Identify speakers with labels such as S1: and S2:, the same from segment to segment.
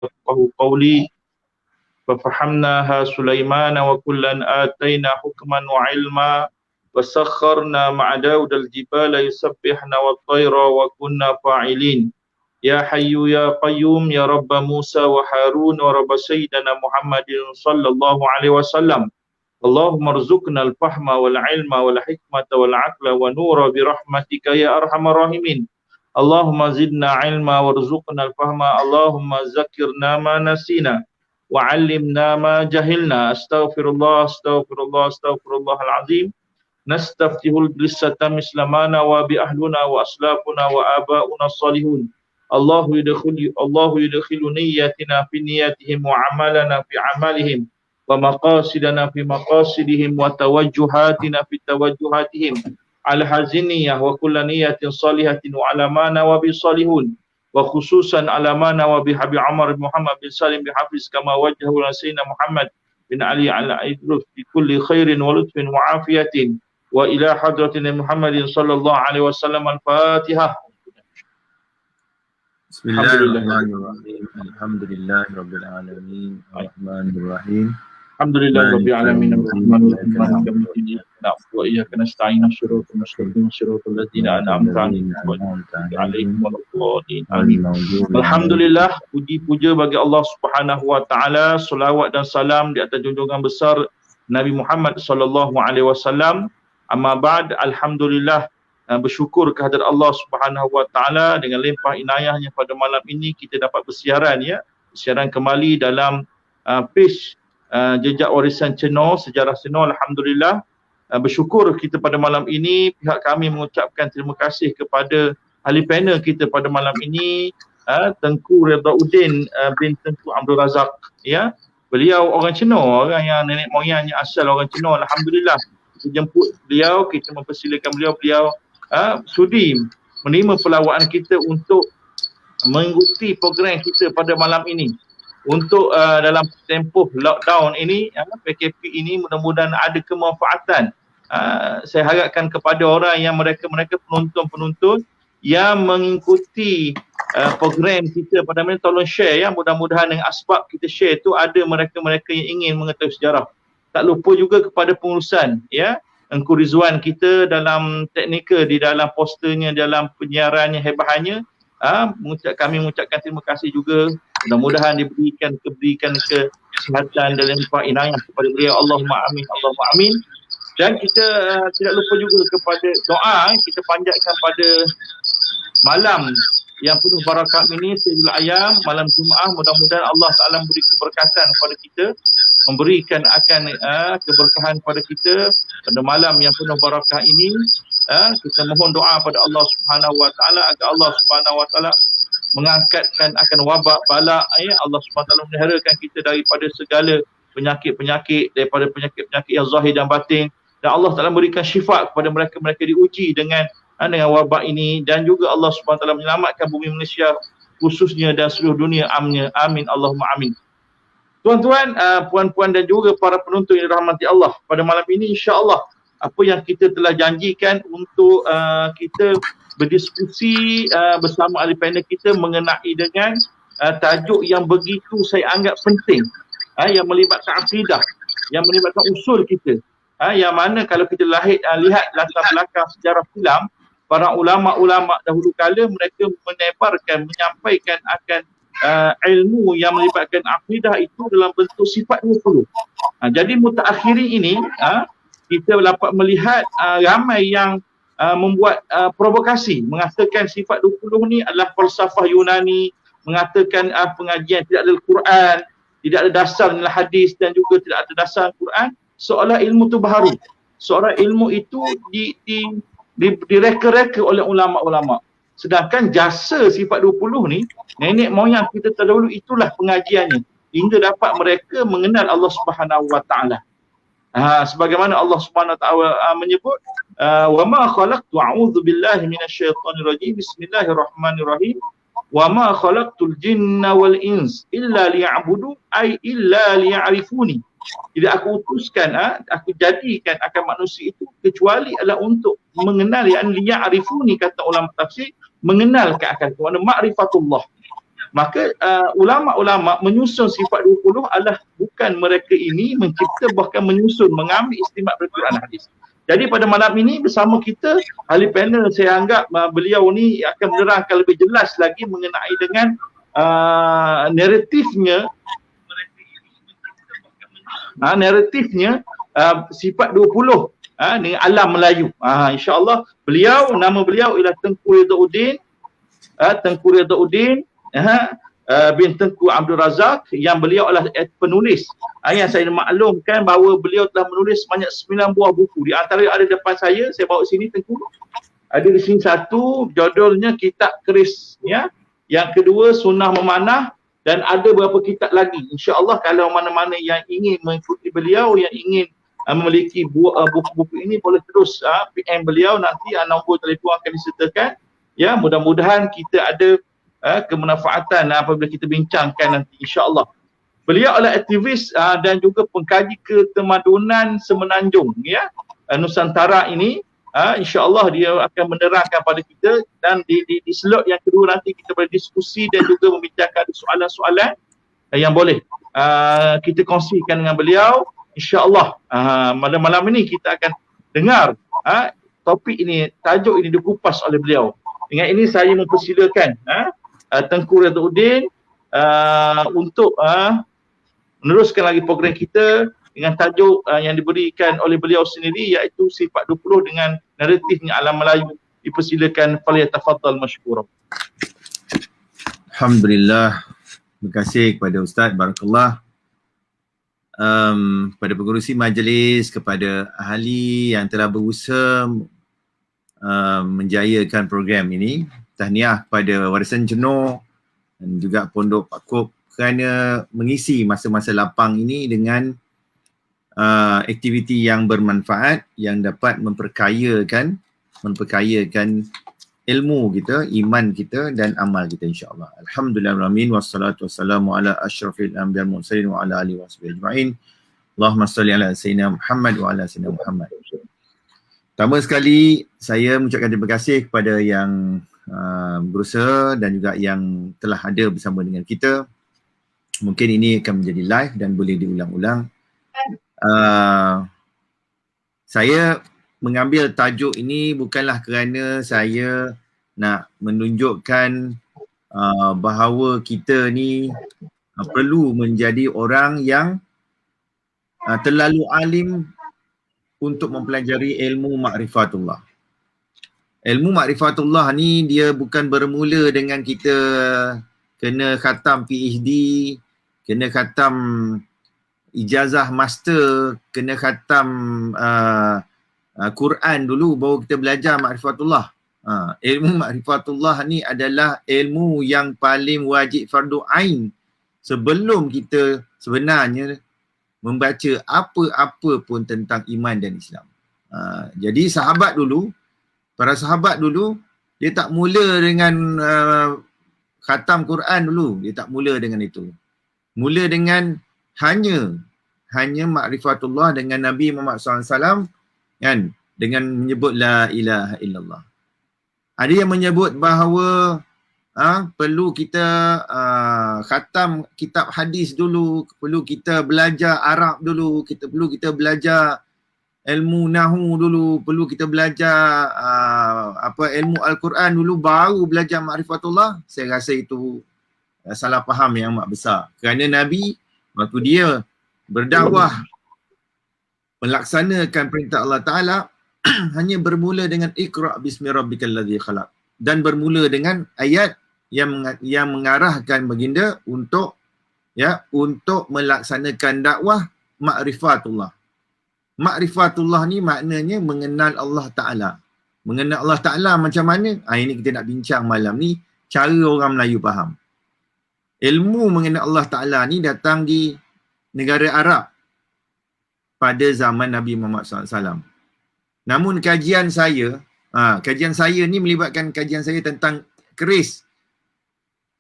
S1: يفقهوا قولي. ففهمناها سليمان وكلا آتينا حكما وعلما وسخرنا مع داود الجبال يسبحن والطير وكنا فاعلين. يا حي يا قيوم يا رب موسى وهارون ورب سيدنا محمد صلى الله عليه وسلم. اللهم ارزقنا الفهم والعلم والحكمة والعقل ونور برحمتك يا أرحم الراحمين. اللهم زدنا علما وارزقنا الفهم. اللهم ذكرنا ما نسينا وعلمنا ما جهلنا. استغفر الله استغفر الله استغفر الله العظيم. نستفتح الجلسة مثل ما نوى بأهلنا وأسلافنا وآباؤنا الصالحون. الله يدخل نياتنا في نياتهم وعملنا في عملهم ومقاصدنا في مقاصدهم وتوجهاتنا في توجهاتهم على هذه النية وكل نية صالحة وعلى ما نوى بالصالحون وخصوصا على ما نوى بحبي عمر بن محمد بن سالم بحفظ كما وجهه سيدنا محمد بن علي على إدرس بكل خير ولطف وعافية وإلى حضرة محمد صلى الله عليه وسلم. الفاتحة.
S2: بسم الله الرحمن الرحيم. الحمد لله رب العالمين الرحمن الرحيم.
S1: الحمد لله رب العالمين الرحمن الرحيم مالك يوم الدين. نعبد وإياك نستعين الصراط المستقيم صراط الذين أنعمت عليهم ولا الضالين. Amin. Alhamdulillah, puji puja bagi Allah Subhanahu wa taala, selawat dan salam di atas junjungan besar Nabi Muhammad sallallahu alaihi wasallam. Amma ba'd, alhamdulillah, bersyukur kehadrat Allah Subhanahu wa taala dengan limpah inayahnya pada malam ini kita dapat bersiaran bersiaran kembali dalam page jejak warisan Cenor, sejarah Cenor. Alhamdulillah, bersyukur kita pada malam ini. Pihak kami mengucapkan terima kasih kepada ahli panel kita pada malam ini, Tengku Redauddin bin Tengku Abdul Razak. Beliau orang Cenor, orang yang nenek moyangnya asal orang Cenor. Alhamdulillah, kita jemput beliau, kita mempersilakan beliau sudi menerima pelawaan kita untuk mengikuti program kita pada malam ini. Untuk dalam tempoh lockdown ini, PKP ini, mudah-mudahan ada kemanfaatan. Saya harapkan kepada orang yang mereka penonton-penonton yang mengikuti program kita pada malam, tolong share mudah-mudahan dengan asbab kita share tu ada mereka-mereka yang ingin mengetahui sejarah. Tak lupa juga kepada pengurusan Engku Rizwan kita dalam teknikal, di dalam posternya, dalam penyiarannya hebatnya. Kami mengucapkan terima kasih juga. Mudah-mudahan diberikan kesihatan dan limpah inayah kepada beliau. Allahumma amin, Allahumma amin. Dan kita tidak lupa juga kepada doa kita panjatkan pada malam yang penuh barakat ini, Sayyidul Ayyam, malam Jumaat. Mudah-mudahan Allah Ta'ala memberi keberkatan kepada kita, memberikan akan keberkahan kepada kita pada malam yang penuh barakah ini. Kita mohon doa pada Allah Subhanahu wa taala agar Allah Subhanahu wa taala mengangkatkan akan wabak bala. Allah Subhanahu wa taala memeliharakan kita daripada segala penyakit-penyakit, daripada penyakit-penyakit yang zahir dan batin, dan Allah Ta'ala memberikan syifa kepada mereka-mereka diuji dengan wabak ini, dan juga Allah Subhanahu wa taala menyelamatkan bumi Malaysia khususnya dan seluruh dunia. Amin Allahumma amin. Tuan-tuan, puan-puan dan juga para penonton yang dirahmati Allah, pada malam ini insya-Allah apa yang kita telah janjikan untuk kita berdiskusi bersama ahli panel kita mengenai dengan tajuk yang begitu saya anggap penting, yang melibatkan akidah, yang melibatkan usul kita, yang mana kalau kita lihat latar belakang sejarah Islam, para ulama-ulama dahulu kala mereka menyampaikan akan ilmu yang melibatkan akidah itu dalam bentuk sifat 20. Jadi mutaakhirin ini kita dapat melihat ramai yang membuat provokasi, mengatakan sifat 20 ni adalah falsafah Yunani, mengatakan pengajian tidak ada Al-Quran, tidak ada dasar dalam hadis, dan juga tidak ada dasar Al-Quran, seolah ilmu itu baharu, seolah ilmu itu direka-reka oleh ulama-ulama. Sedangkan jasa sifat 20 ni, nenek moyang kita terdahulu itulah pengajiannya, hingga dapat mereka mengenal Allah Subhanahu wa taala. Sebagaimana Allah Subhanahu wa taala menyebut, wa ma khalaqtu, a'udzu billahi minasyaitonir rajim, bismillahirrahmanirrahim, wa ma khalaqtul jinna wal ins illa liya'budun, ay illa liya'rifuni. Tidak aku utuskan, aku jadikan akan manusia itu kecuali adalah untuk mengenal, yang liya'rifuni, kata ulama tafsir, mengenal keakan, makna ma'rifatullah. Maka ulama-ulama menyusun sifat 20 adalah bukan mereka ini mencipta, bahkan menyusun, mengambil istimewa dari Quran dan hadis. Jadi pada malam ini bersama kita ahli panel, saya anggap beliau ni akan menerangkan lebih jelas lagi mengenai dengan naratifnya sifat 20 dengan alam Melayu. InsyaAllah nama beliau ialah Tengku Ridauddin bin Tengku Abdul Razak, yang beliau adalah penulis. Yang saya maklumkan bahawa beliau telah menulis sebanyak 9 buah buku. Di antara ada depan saya bawa sini Tengku. Ada di sini satu, judulnya Kitab Keris, ya. Yang kedua Sunnah Memanah, dan ada beberapa kitab lagi. InsyaAllah kalau mana-mana yang ingin mengikuti beliau, yang ingin memiliki buku-buku ini, boleh terus PM beliau, nanti nombor telefon akan disertakan. Ya, mudah-mudahan kita ada kemanfaatan apabila kita bincangkan nanti, insya-Allah. Beliau adalah aktivis dan juga pengkaji ketemadunan Semenanjung, ya, Nusantara ini. Insya-Allah dia akan menerangkan pada kita, dan di slot yang kedua nanti kita boleh diskusi dan juga membincangkan soalan-soalan yang boleh kita kongsikan dengan beliau. InsyaAllah malam-malam ini kita akan dengar topik ini, tajuk ini dikupas oleh beliau. Dengan ini saya mempersilakan Tengku Ridauddin untuk meneruskan lagi program kita dengan tajuk yang diberikan oleh beliau sendiri, iaitu sifat 20 dengan naratifnya alam Melayu. Dipersilakan, falyatafaddal mashkura.
S2: Alhamdulillah. Terima kasih kepada Ustaz, barakallah. Kepada pengurusi majlis, kepada ahli yang telah berusaha menjayakan program ini. Tahniah kepada Warisan Jenuh dan juga Pondok Pak Kop kerana mengisi masa-masa lapang ini dengan aktiviti yang bermanfaat, yang dapat memperkayakan ilmu kita, iman kita dan amal kita, insya-Allah. Alhamdulillahirabbil alamin, wassalatu wassalamu ala asyrafil anbiya'i wal mursalin wa ala alihi washabihi ajma'in. Allahumma shalli ala sayyidina Muhammad wa ala sayyidina Muhammad. Pertama sekali saya mengucapkan terima kasih kepada yang berusaha dan juga yang telah ada bersama dengan kita. Mungkin ini akan menjadi live dan boleh diulang-ulang. Saya mengambil tajuk ini bukanlah kerana saya nak menunjukkan bahawa kita ni perlu menjadi orang yang terlalu alim untuk mempelajari ilmu ma'rifatullah. Ilmu ma'rifatullah ni dia bukan bermula dengan kita kena khatam PhD, kena khatam ijazah master, kena khatam Quran dulu baru kita belajar ma'rifatullah. Ilmu ma'rifatullah ni adalah ilmu yang paling wajib fardu ain sebelum kita sebenarnya membaca apa-apa pun tentang iman dan Islam. Jadi para sahabat dulu, dia tak mula dengan khatam Quran dulu, dia tak mula dengan itu. Mula dengan hanya ma'rifatullah dengan Nabi Muhammad SAW, kan, dengan menyebut la ilaha illallah. Ada yang menyebut bahawa perlu kita khatam kitab hadis dulu, perlu kita belajar Arab dulu, perlu kita belajar ilmu nahu dulu, perlu kita belajar ilmu Al-Quran dulu, baru belajar ma'rifatullah. Saya rasa itu salah faham yang amat besar. Kerana Nabi waktu dia berdakwah melaksanakan perintah Allah Ta'ala hanya bermula dengan Iqra' bismi rabbikal ladzi khalaq, dan bermula dengan ayat yang mengarahkan baginda untuk melaksanakan dakwah ma'rifatullah. Ma'rifatullah ni maknanya mengenal Allah Ta'ala. Mengenal Allah Ta'ala macam mana? Ini kita nak bincang malam ni, cara orang Melayu faham. Ilmu mengenal Allah Ta'ala ni datang di negara Arab pada zaman Nabi Muhammad SAW. Namun kajian saya ni melibatkan kajian saya tentang keris,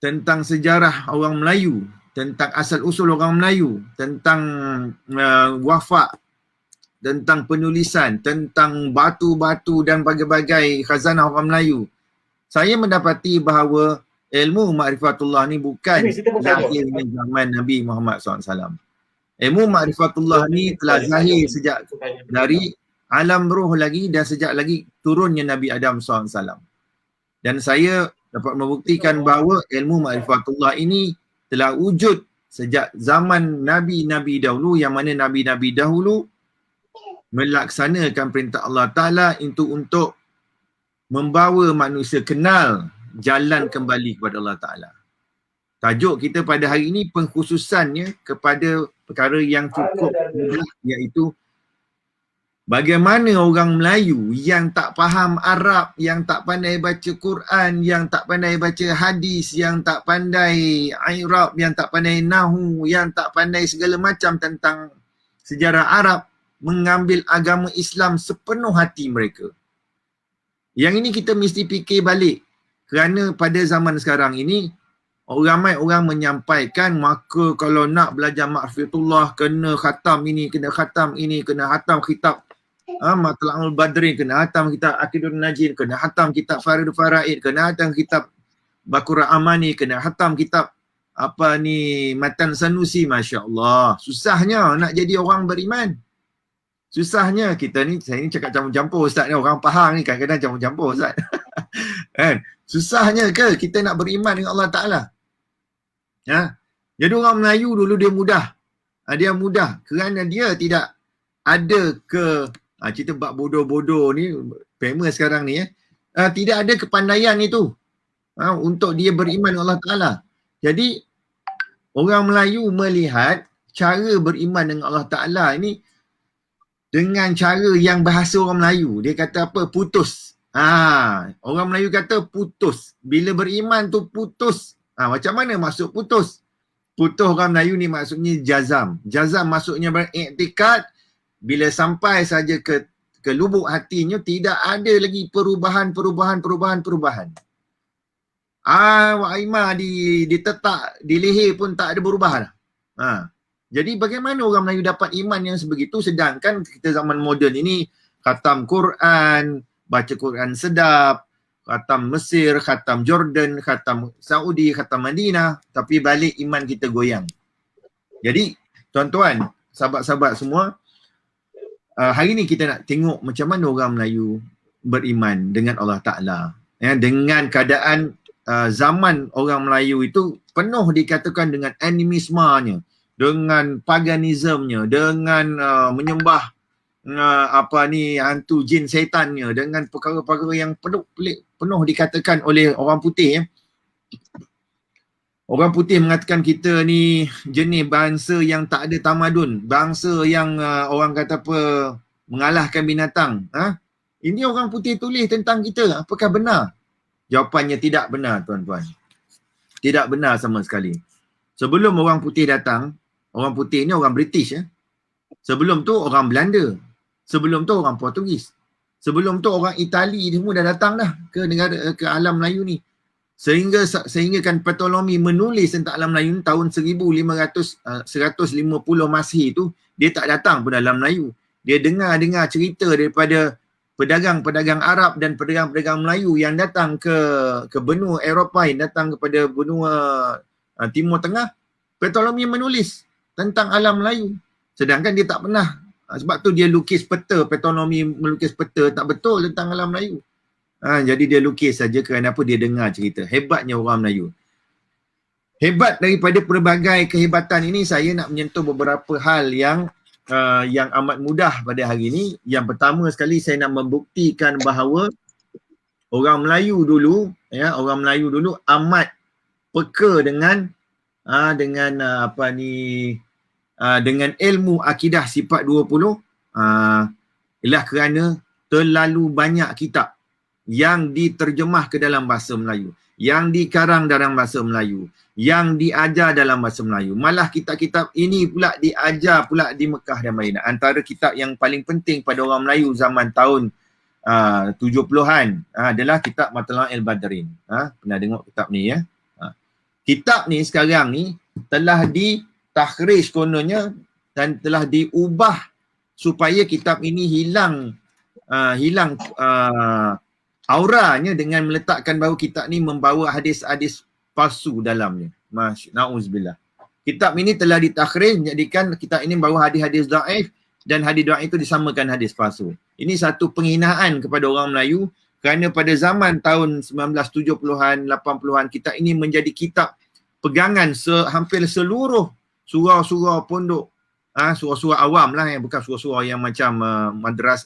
S2: tentang sejarah orang Melayu, tentang asal-usul orang Melayu, tentang wafak, tentang penulisan, tentang batu-batu dan berbagai khazanah orang Melayu. Saya mendapati bahawa ilmu ma'rifatullah ni bukan lahirnya zaman Nabi Muhammad SAW. Ilmu ma'rifatullah ni telah zahir sejak dari alam roh lagi dan sejak lagi turunnya Nabi Adam SAW. Dan saya dapat membuktikan bahawa ilmu ma'rifatullah ini telah wujud sejak zaman Nabi-Nabi dahulu, yang mana Nabi-Nabi dahulu melaksanakan perintah Allah Ta'ala untuk membawa manusia kenal jalan kembali kepada Allah Ta'ala. Tajuk kita pada hari ini pengkhususannya kepada perkara yang cukup mudah, iaitu bagaimana orang Melayu yang tak faham Arab, yang tak pandai baca Quran, yang tak pandai baca hadis, yang tak pandai Arab, yang tak pandai Nahu, yang tak pandai segala macam tentang sejarah Arab, mengambil agama Islam sepenuh hati mereka. Yang ini kita mesti fikir balik, kerana pada zaman sekarang ini ramai orang menyampaikan, maka kalau nak belajar ma'rifatullah kena khatam ini, kena khatam ini, kena khatam kitab Matla'ul Badrin, kena khatam kitab Aqidun Najin, kena khatam kitab Faridul Faraid, kena khatam kitab Baqarah Amani, kena khatam kitab Matan Sanusi. Masya Allah, susahnya nak jadi orang beriman. Susahnya kita ni, saya ni cakap campur-campur Ustaz ni, orang faham ni kadang-kadang campur-campur Ustaz. Kan? Susahnya ke kita nak beriman dengan Allah Ta'ala? Jadi orang Melayu dulu dia mudah. Dia mudah kerana dia tidak ada cerita bab bodoh-bodoh ni famous sekarang ni tidak ada kepandaian itu untuk dia beriman dengan Allah Ta'ala. Jadi orang Melayu melihat cara beriman dengan Allah Ta'ala ini dengan cara yang bahasa orang Melayu. Dia kata apa? Putus. Orang Melayu kata putus. Bila beriman tu putus. Macam mana maksud putus? Putus orang Melayu ni maksudnya jazam. Jazam maksudnya beriktikad. Bila sampai saja ke lubuk hatinya, tidak ada lagi perubahan. Wak Aimah ditetak, di leher pun tak ada berubah dah. Jadi bagaimana orang Melayu dapat iman yang sebegitu, sedangkan kita zaman moden ini khatam Quran, baca Quran sedap, khatam Mesir, khatam Jordan, khatam Saudi, khatam Madinah, tapi balik iman kita goyang. Jadi tuan-tuan, sahabat-sahabat semua, hari ni kita nak tengok macam mana orang Melayu beriman dengan Allah Ta'ala. Dengan keadaan zaman orang Melayu itu penuh dikatakan dengan animismanya, dengan paganismenya, dengan menyembah hantu jin setannya, dengan perkara-perkara yang penuh dikatakan oleh orang putih. Orang putih mengatakan kita ni jenis bangsa yang tak ada tamadun, bangsa yang orang kata apa, mengalahkan binatang. Ini orang putih tulis tentang kita. Apakah benar? Jawapannya tidak benar, tuan-tuan. Tidak benar sama sekali. Sebelum orang putih datang, orang putih ni orang British. Sebelum tu orang Belanda. Sebelum tu orang Portugis. Sebelum tu orang Itali semua dah datang dah ke alam Melayu ni. Sehingga kan Ptolemy menulis tentang alam Melayu ni tahun 150 Masehi tu, dia tak datang pun alam Melayu. Dia dengar cerita daripada pedagang-pedagang Arab dan pedagang-pedagang Melayu yang datang ke benua Eropah, yang datang kepada benua Timur Tengah. Ptolemy menulis tentang alam Melayu. Sedangkan dia tak pernah. Sebab tu dia lukis peta, Ptolemy melukis peta tak betul tentang alam Melayu. Jadi dia lukis saja kerana apa? Dia dengar cerita. Hebatnya orang Melayu. Hebat daripada pelbagai kehebatan ini, saya nak menyentuh beberapa hal yang amat mudah pada hari ini. Yang pertama sekali, saya nak membuktikan bahawa orang Melayu dulu amat peka dengan dengan ilmu akidah sifat 20, ialah kerana terlalu banyak kitab yang diterjemah ke dalam bahasa Melayu, yang dikarang dalam bahasa Melayu, yang diajar dalam bahasa Melayu. Malah kitab-kitab ini pula diajar pula di Mekah dan Madinah. Antara kitab yang paling penting pada orang Melayu zaman tahun 70-an adalah kitab Matla'ul Badrin. Pernah dengar kitab ni ya? Kitab ni sekarang ni telah ditakhrij kononnya dan telah diubah supaya kitab ini hilang auranya dengan meletakkan bahawa kitab ni membawa hadis-hadis palsu dalamnya. Na'udzubillah. Kitab ini telah ditakhrij, menjadikan kitab ini bawa hadis-hadis dhaif dan hadis dhaif itu disamakan hadis palsu. Ini satu penghinaan kepada orang Melayu kerana pada zaman tahun 1970-an, 80-an kitab ini menjadi kitab pegangan hampir seluruh surau-surau pondok, surau-surau awam lah, yang bukan surau-surau yang macam madras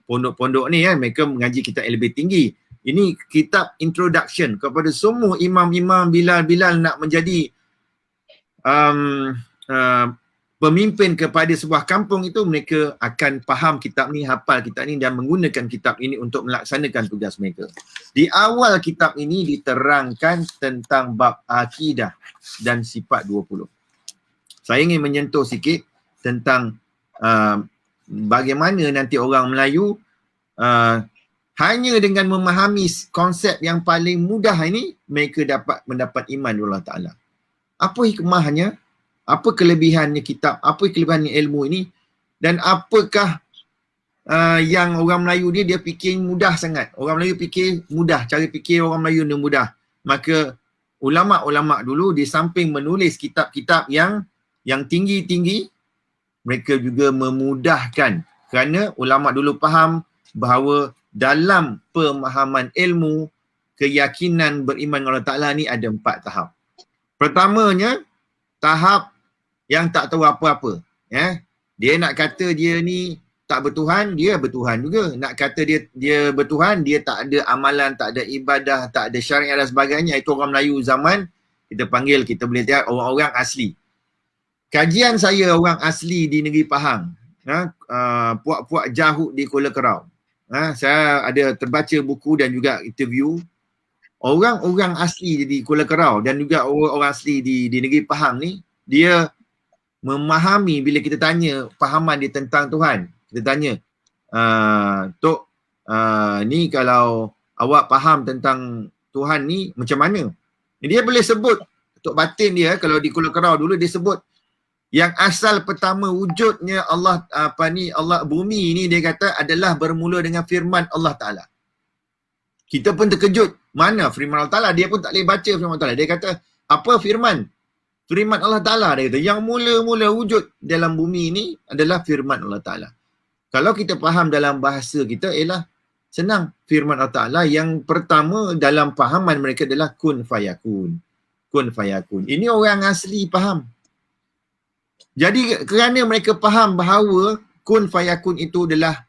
S2: pondok-pondok ni, mereka mengaji kitab yang lebih tinggi. Ini kitab introduction kepada semua imam-imam, Bilal nak menjadi pemimpin kepada sebuah kampung itu, mereka akan faham kitab ni, hafal kitab ni dan menggunakan kitab ini untuk melaksanakan tugas mereka. Di awal kitab ini diterangkan tentang bab akidah dan sifat 20. Saya ingin menyentuh sikit tentang bagaimana nanti orang Melayu hanya dengan memahami konsep yang paling mudah ini, mereka dapat mendapat iman kepada Allah Ta'ala. Apa hikmahnya? Apa kelebihannya kitab? Apa kelebihannya ilmu ini? Dan apakah yang orang Melayu dia fikir mudah sangat. Orang Melayu fikir mudah. Cara fikir orang Melayu ni mudah. Maka ulama'-ulama' dulu di samping menulis kitab-kitab yang tinggi-tinggi, mereka juga memudahkan. Kerana ulama' dulu faham bahawa dalam pemahaman ilmu, keyakinan beriman kepada Allah Ta'ala ni ada 4 tahap. Pertamanya, tahap yang tak tahu apa-apa. Dia nak kata dia ni tak bertuhan, dia bertuhan juga. Nak kata dia bertuhan, dia tak ada amalan, tak ada ibadah, tak ada syariat dan sebagainya. Itu orang Melayu zaman, kita boleh lihat orang-orang asli. Kajian saya orang asli di negeri Pahang, puak-puak Jahuk di Kuala Kerau. Saya ada terbaca buku dan juga interview orang-orang asli di Kuala Kerau dan juga orang asli di negeri Pahang ni. Dia memahami bila kita tanya fahaman dia tentang Tuhan. Kita tanya, Tok, ni kalau awak faham tentang Tuhan ni macam mana? Dia boleh sebut, Tok batin dia kalau di Kuala Kerau dulu dia sebut yang asal pertama wujudnya Allah Allah bumi ni, dia kata adalah bermula dengan firman Allah Ta'ala. Kita pun terkejut, mana firman Allah Ta'ala? Dia pun tak boleh baca firman Allah Ta'ala. Dia kata, apa firman? Firman Allah Ta'ala, dia kata. Yang mula-mula wujud dalam bumi ni adalah firman Allah Ta'ala. Kalau kita faham dalam bahasa kita, ialah senang. Firman Allah Ta'ala yang pertama dalam fahaman mereka adalah kun fayakun. Kun fayakun. Ini orang asli faham. Jadi kerana mereka faham bahawa kun fayakun itu adalah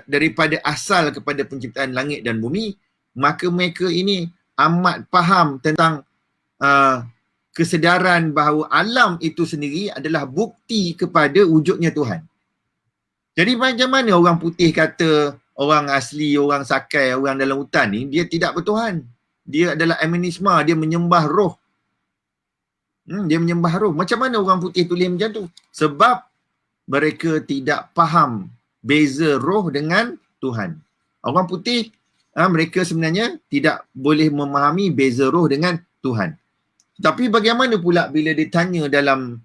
S2: daripada asal kepada penciptaan langit dan bumi, maka mereka ini amat faham tentang kesedaran bahawa alam itu sendiri adalah bukti kepada wujudnya Tuhan. Jadi macam mana orang putih kata orang asli, orang Sakai, orang dalam hutan ni, dia tidak bertuhan. Dia adalah animisma, dia menyembah roh. Dia menyembah roh. Macam mana orang putih tulis macam tu? Sebab mereka tidak faham beza roh dengan Tuhan. Orang putih, mereka sebenarnya tidak boleh memahami beza roh dengan Tuhan. Tapi bagaimana pula bila ditanya dalam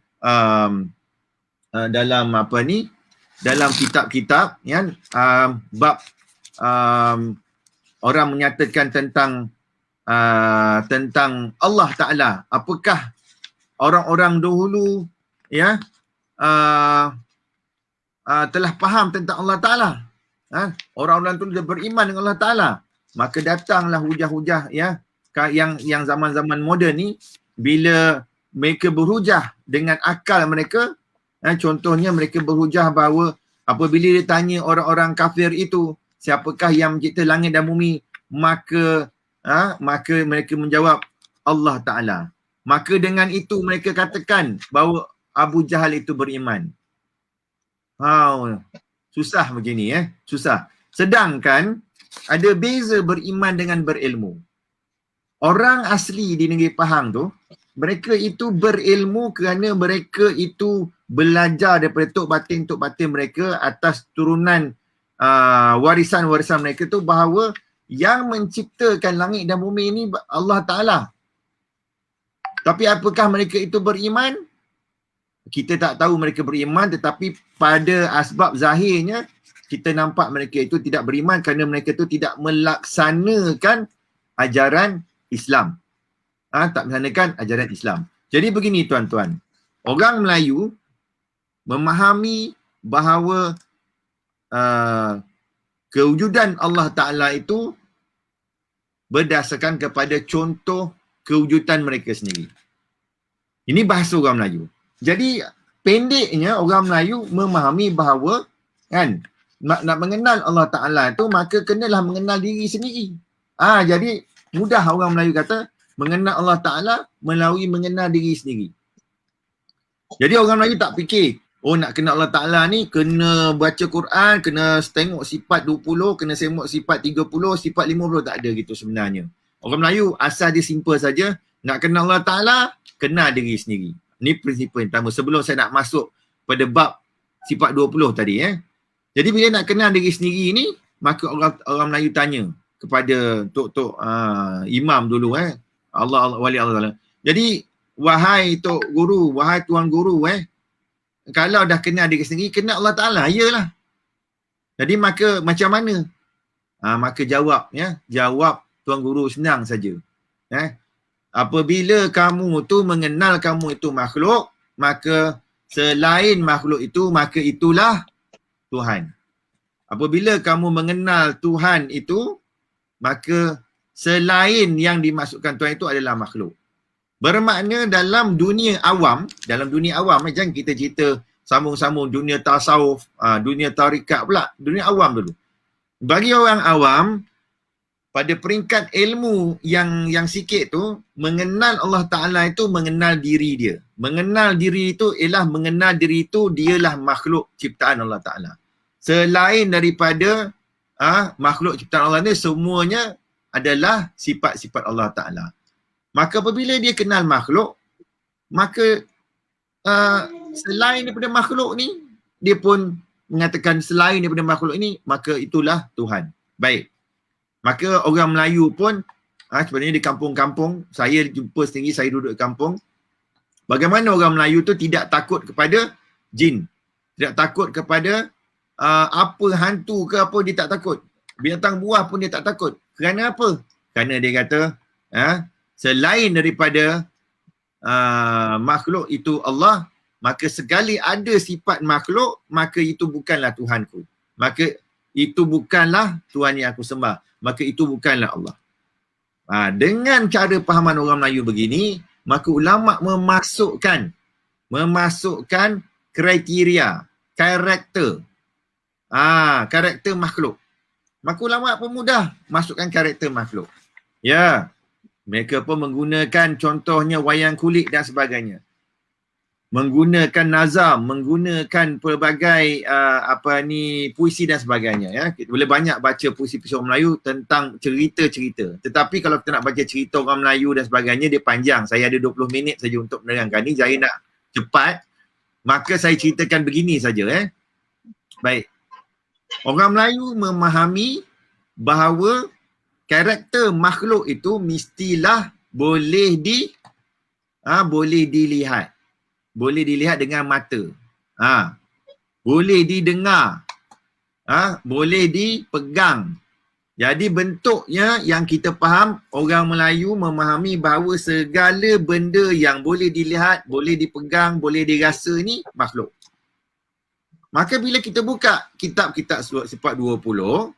S2: dalam kitab-kitab, bab orang menyatakan tentang Allah Ta'ala. Apakah orang-orang dahulu telah faham tentang Allah Ta'ala? Orang-orang itu beriman dengan Allah Ta'ala. Maka datanglah hujah-hujah yang zaman-zaman moden ni, bila mereka berhujah dengan akal mereka. Contohnya mereka berhujah bahawa apabila ditanya orang-orang kafir itu, siapakah yang mencipta langit dan bumi, maka mereka menjawab Allah Ta'ala. Maka dengan itu mereka katakan bahawa Abu Jahal itu beriman. Susah begini, susah. Sedangkan ada beza beriman dengan berilmu. Orang asli di negeri Pahang tu, mereka itu berilmu kerana mereka itu belajar daripada tok batin mereka atas turunan warisan-warisan mereka tu, bahawa yang menciptakan langit dan bumi ini Allah Ta'ala. Tapi apakah mereka itu beriman? Kita tak tahu mereka beriman, tetapi pada asbab zahirnya kita nampak mereka itu tidak beriman kerana mereka itu tidak melaksanakan ajaran Islam. tak melaksanakan ajaran Islam. Jadi begini tuan-tuan, orang Melayu memahami bahawa kewujudan Allah Ta'ala itu berdasarkan kepada contoh kewujudan mereka sendiri. Ini bahasa orang Melayu. Jadi pendeknya orang Melayu memahami bahawa kan nak mengenal Allah Ta'ala tu maka kenalah mengenal diri sendiri. Jadi mudah orang Melayu kata mengenal Allah Ta'ala melalui mengenal diri sendiri. Jadi orang Melayu tak fikir, nak kenal Allah Ta'ala ni kena baca Quran, kena tengok sifat 20, kena tengok sifat 30, sifat 50, tak ada gitu sebenarnya. Orang Melayu asal dia simple saja, nak kenal Allah Ta'ala, kenal diri sendiri. Ni prinsip yang pertama sebelum saya nak masuk pada bab sifat 20 tadi. Jadi bila nak kenal diri sendiri ni, maka orang Melayu tanya kepada tok imam dulu Allah wali Allah. Jadi wahai tok guru, wahai tuan guru kalau dah kenal diri sendiri, kenal Allah Ta'ala, iyalah. Jadi maka macam mana? Maka jawab tuan guru senang saja. Apabila kamu tu mengenal kamu itu makhluk, maka selain makhluk itu, maka itulah Tuhan. Apabila kamu mengenal Tuhan itu, maka selain yang dimasukkan Tuhan itu adalah makhluk. Bermakna dalam dunia awam, jangan kita cerita sambung-sambung dunia tasawuf, dunia tarikat pula, dunia awam dulu. Bagi orang awam, pada peringkat ilmu yang sikit tu, mengenal Allah Ta'ala itu mengenal diri dia. Mengenal diri itu ialah mengenal diri itu dialah makhluk ciptaan Allah Ta'ala. Selain daripada makhluk ciptaan Allah ni, semuanya adalah sifat-sifat Allah Ta'ala. Maka apabila dia kenal makhluk, maka selain daripada makhluk ni, dia pun mengatakan selain daripada makhluk ini, maka itulah Tuhan. Baik. Maka orang Melayu pun sebenarnya di kampung-kampung, saya jumpa sendiri, saya duduk di kampung, bagaimana orang Melayu tu tidak takut kepada jin, tidak takut kepada apa hantu ke apa, dia tak takut. Binatang buah pun dia tak takut. Kerana apa? Kerana dia kata selain daripada makhluk itu Allah, maka sekali ada sifat makhluk, maka itu bukanlah Tuhanku. Maka itu bukanlah Tuhan yang aku sembah. Maka itu bukanlah Allah. Dengan cara pahaman orang Melayu begini, maka ulama memasukkan kriteria, karakter makhluk. Maka ulama pun mudah masukkan karakter makhluk. Ya, mereka pun menggunakan contohnya wayang kulit dan sebagainya. Menggunakan nazam, menggunakan pelbagai puisi dan sebagainya. Kita boleh banyak baca puisi-puisi orang Melayu tentang cerita-cerita. Tetapi kalau kita nak baca cerita orang Melayu dan sebagainya, dia panjang. Saya ada 20 minit saja untuk menerangkan ni. Saya nak cepat, maka saya ceritakan begini saja. Baik. Orang Melayu memahami bahawa karakter makhluk itu mestilah boleh dilihat. Boleh dilihat dengan mata. Boleh didengar. Boleh dipegang. Jadi bentuknya yang kita faham, orang Melayu memahami bahawa segala benda yang boleh dilihat, boleh dipegang, boleh dirasa ni makhluk. Maka bila kita buka kitab-kitab sifat 20,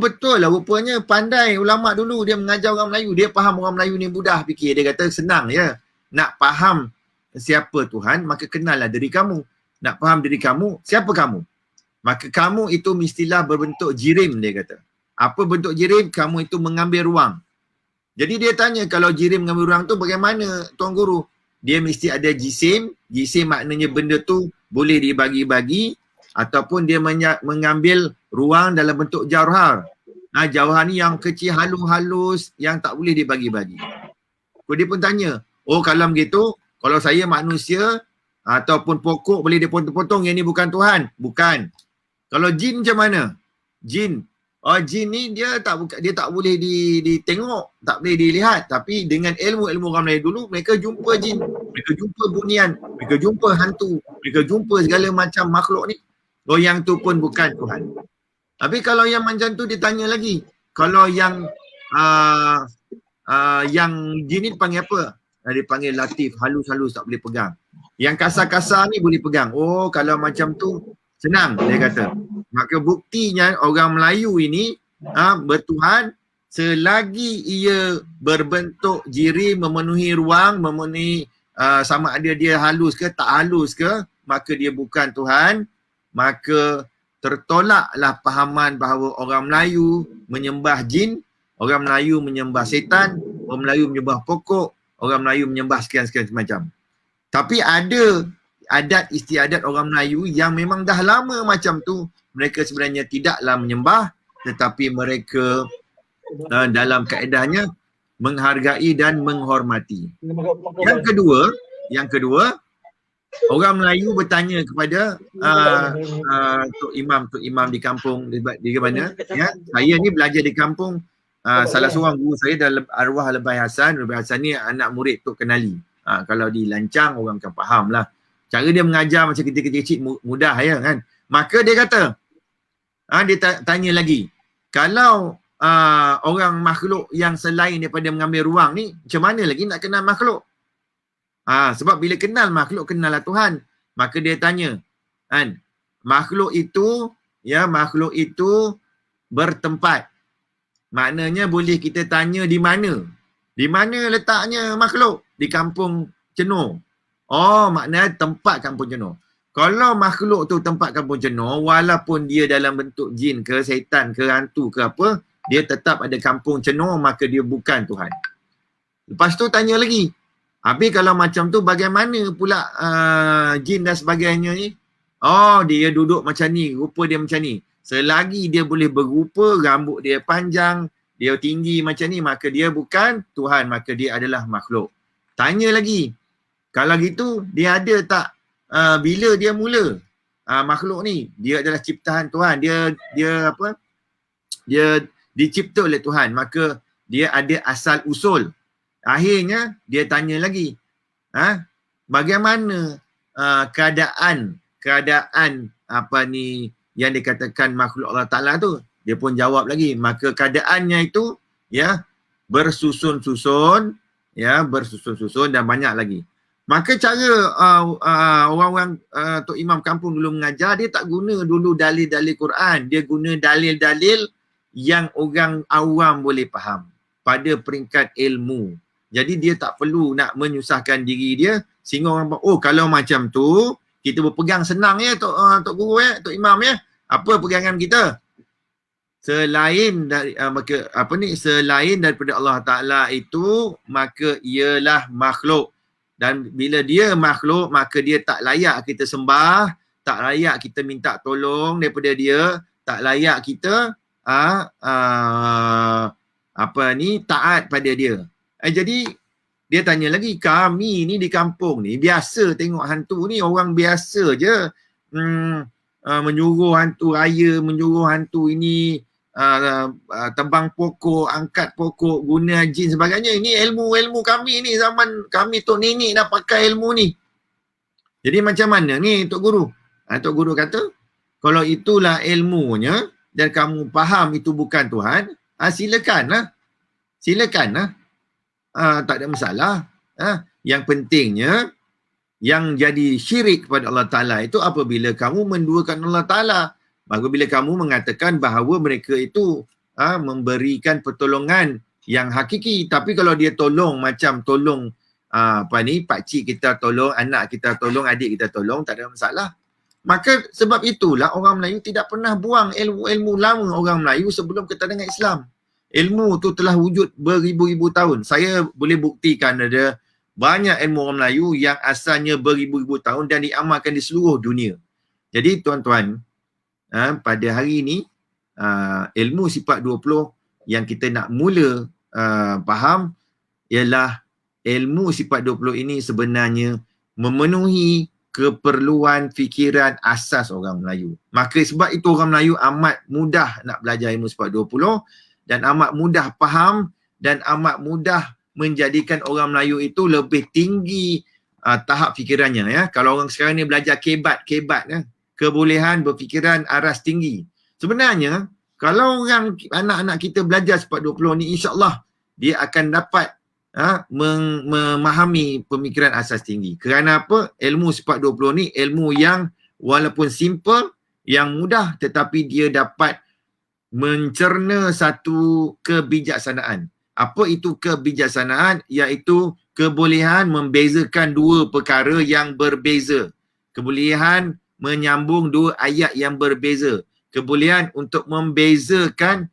S2: betul lah, rupanya pandai ulama dulu dia mengajar orang Melayu. Dia faham orang Melayu ni mudah fikir. Dia kata senang ya. Nak faham siapa Tuhan, maka kenallah diri kamu. Nak faham diri kamu, siapa kamu? Maka kamu itu mestilah berbentuk jirim, dia kata. Apa bentuk jirim? Kamu itu mengambil ruang. Jadi dia tanya, kalau jirim mengambil ruang tu bagaimana Tuan Guru? Dia mesti ada jisim. Jisim maknanya benda tu boleh dibagi-bagi ataupun dia mengambil ruang dalam bentuk jauhar. Jauhar ni yang kecil, halus-halus, yang tak boleh dibagi-bagi. Dia pun tanya, kalau begitu, kalau saya manusia ataupun pokok boleh dipotong-potong, yang ni bukan Tuhan. Bukan. Kalau jin macam mana? Jin. Jin ni dia tak boleh ditengok, tak boleh dilihat. Tapi dengan ilmu-ilmu orang Melayu dulu, mereka jumpa jin, mereka jumpa bunian, mereka jumpa hantu, mereka jumpa segala macam makhluk ni. Yang tu pun bukan Tuhan. Tapi kalau yang macam tu ditanya lagi, kalau yang yang jin ni dipanggil apa? Dia panggil latif, halus-halus tak boleh pegang. Yang kasar-kasar ni boleh pegang. Oh, kalau macam tu senang dia kata. Maka buktinya orang Melayu ini bertuhan selagi ia berbentuk jiri, memenuhi ruang, memenuhi sama ada dia halus ke tak halus ke, maka dia bukan Tuhan. Maka tertolaklah pahaman bahawa orang Melayu menyembah jin, orang Melayu menyembah setan, orang Melayu menyembah pokok, orang Melayu menyembah sekian-sekian macam. Tapi ada adat istiadat orang Melayu yang memang dah lama macam tu. Mereka sebenarnya tidaklah menyembah, tetapi mereka dalam kaedahnya menghargai dan menghormati. Yang kedua, orang Melayu bertanya kepada Tok Imam di kampung di mana, ya. Saya ni belajar di kampung, salah seorang guru saya dalam arwah Lebay Hasan. Lebay Hasan ni anak murid Tok Kenali. Kalau dilancang orang akan faham lah. Cara dia mengajar macam kita kecil-kecil mudah ya kan. Maka dia kata, dia tanya lagi, kalau orang makhluk yang selain daripada mengambil ruang ni, macam mana lagi nak kenal makhluk? Sebab bila kenal makhluk, kenallah Tuhan. Maka dia tanya, kan, makhluk itu bertempat. Maknanya boleh kita tanya di mana? Di mana letaknya makhluk? Di kampung Cenor. Oh, maknanya tempat kampung Cenor. Kalau makhluk tu tempat kampung Cenor, walaupun dia dalam bentuk jin ke, setan ke, hantu ke apa, dia tetap ada kampung Cenor, maka dia bukan Tuhan. Lepas tu tanya lagi, habis kalau macam tu bagaimana pula jin dan sebagainya ni? Oh, dia duduk macam ni, rupa dia macam ni. Selagi dia boleh berrupa, rambut dia panjang, dia tinggi macam ni, maka dia bukan Tuhan, maka dia adalah makhluk. Tanya lagi, kalau gitu dia ada tak bila dia mula makhluk ni? Dia adalah ciptaan Tuhan, dia dicipta oleh Tuhan, maka dia ada asal usul. Akhirnya dia tanya lagi, bagaimana keadaan apa ni yang dikatakan makhluk Allah Ta'ala tu? Dia pun jawab lagi, maka keadaannya itu bersusun-susun dan banyak lagi. Maka cara orang-orang Tok Imam kampung dulu mengajar, dia tak guna dulu dalil-dalil Quran, dia guna dalil-dalil yang orang awam boleh faham pada peringkat ilmu. Jadi dia tak perlu nak menyusahkan diri dia sehingga orang, oh kalau macam tu kita berpegang senang ya Tok Guru ya, Tok Imam ya. Apa pegangan kita? Selain dari selain daripada Allah Ta'ala itu, maka ialah makhluk. Dan bila dia makhluk, maka dia tak layak kita sembah, tak layak kita minta tolong daripada dia, tak layak kita taat pada dia. Jadi dia tanya lagi, kami ni di kampung ni biasa tengok hantu ni, orang biasa je menyuruh hantu raya, menyuruh hantu ini tebang pokok, angkat pokok, guna jin sebagainya. Ini ilmu kami ni, zaman kami Tok Nenek dah pakai ilmu ni. Jadi macam mana ni Tok Guru? Tok Guru kata, kalau itulah ilmunya dan kamu faham itu bukan Tuhan, silakanlah. Tak ada masalah. Yang pentingnya yang jadi syirik kepada Allah Ta'ala itu apabila kamu menduakan Allah Ta'ala. Maka bila kamu mengatakan bahawa mereka itu memberikan pertolongan yang hakiki, tapi kalau dia tolong macam tolong pakcik kita tolong, anak kita tolong, adik kita tolong, tak ada masalah. Maka sebab itulah orang Melayu tidak pernah buang ilmu lama orang Melayu sebelum kedatangan Islam. Ilmu tu telah wujud beribu-ribu tahun. Saya boleh buktikan ada banyak ilmu orang Melayu yang asalnya beribu-ribu tahun dan diamalkan di seluruh dunia. Jadi tuan-tuan, pada hari ini ilmu sifat 20 yang kita nak mula faham ialah ilmu sifat 20 ini sebenarnya memenuhi keperluan fikiran asas orang Melayu. Maka sebab itu orang Melayu amat mudah nak belajar ilmu sifat 20 dan amat mudah faham dan amat mudah menjadikan orang Melayu itu lebih tinggi tahap fikirannya ya. Kalau orang sekarang ni belajar kebat ya, kebolehan berfikiran aras tinggi. Sebenarnya kalau orang anak-anak kita belajar sifat 20 ni, insya-Allah dia akan dapat memahami pemikiran asas tinggi. Kerana apa? Ilmu sifat 20 ni ilmu yang walaupun simple, yang mudah, tetapi dia dapat mencerna satu kebijaksanaan. Apa itu kebijaksanaan? Iaitu kebolehan membezakan dua perkara yang berbeza. Kebolehan menyambung dua ayat yang berbeza. Kebolehan untuk membezakan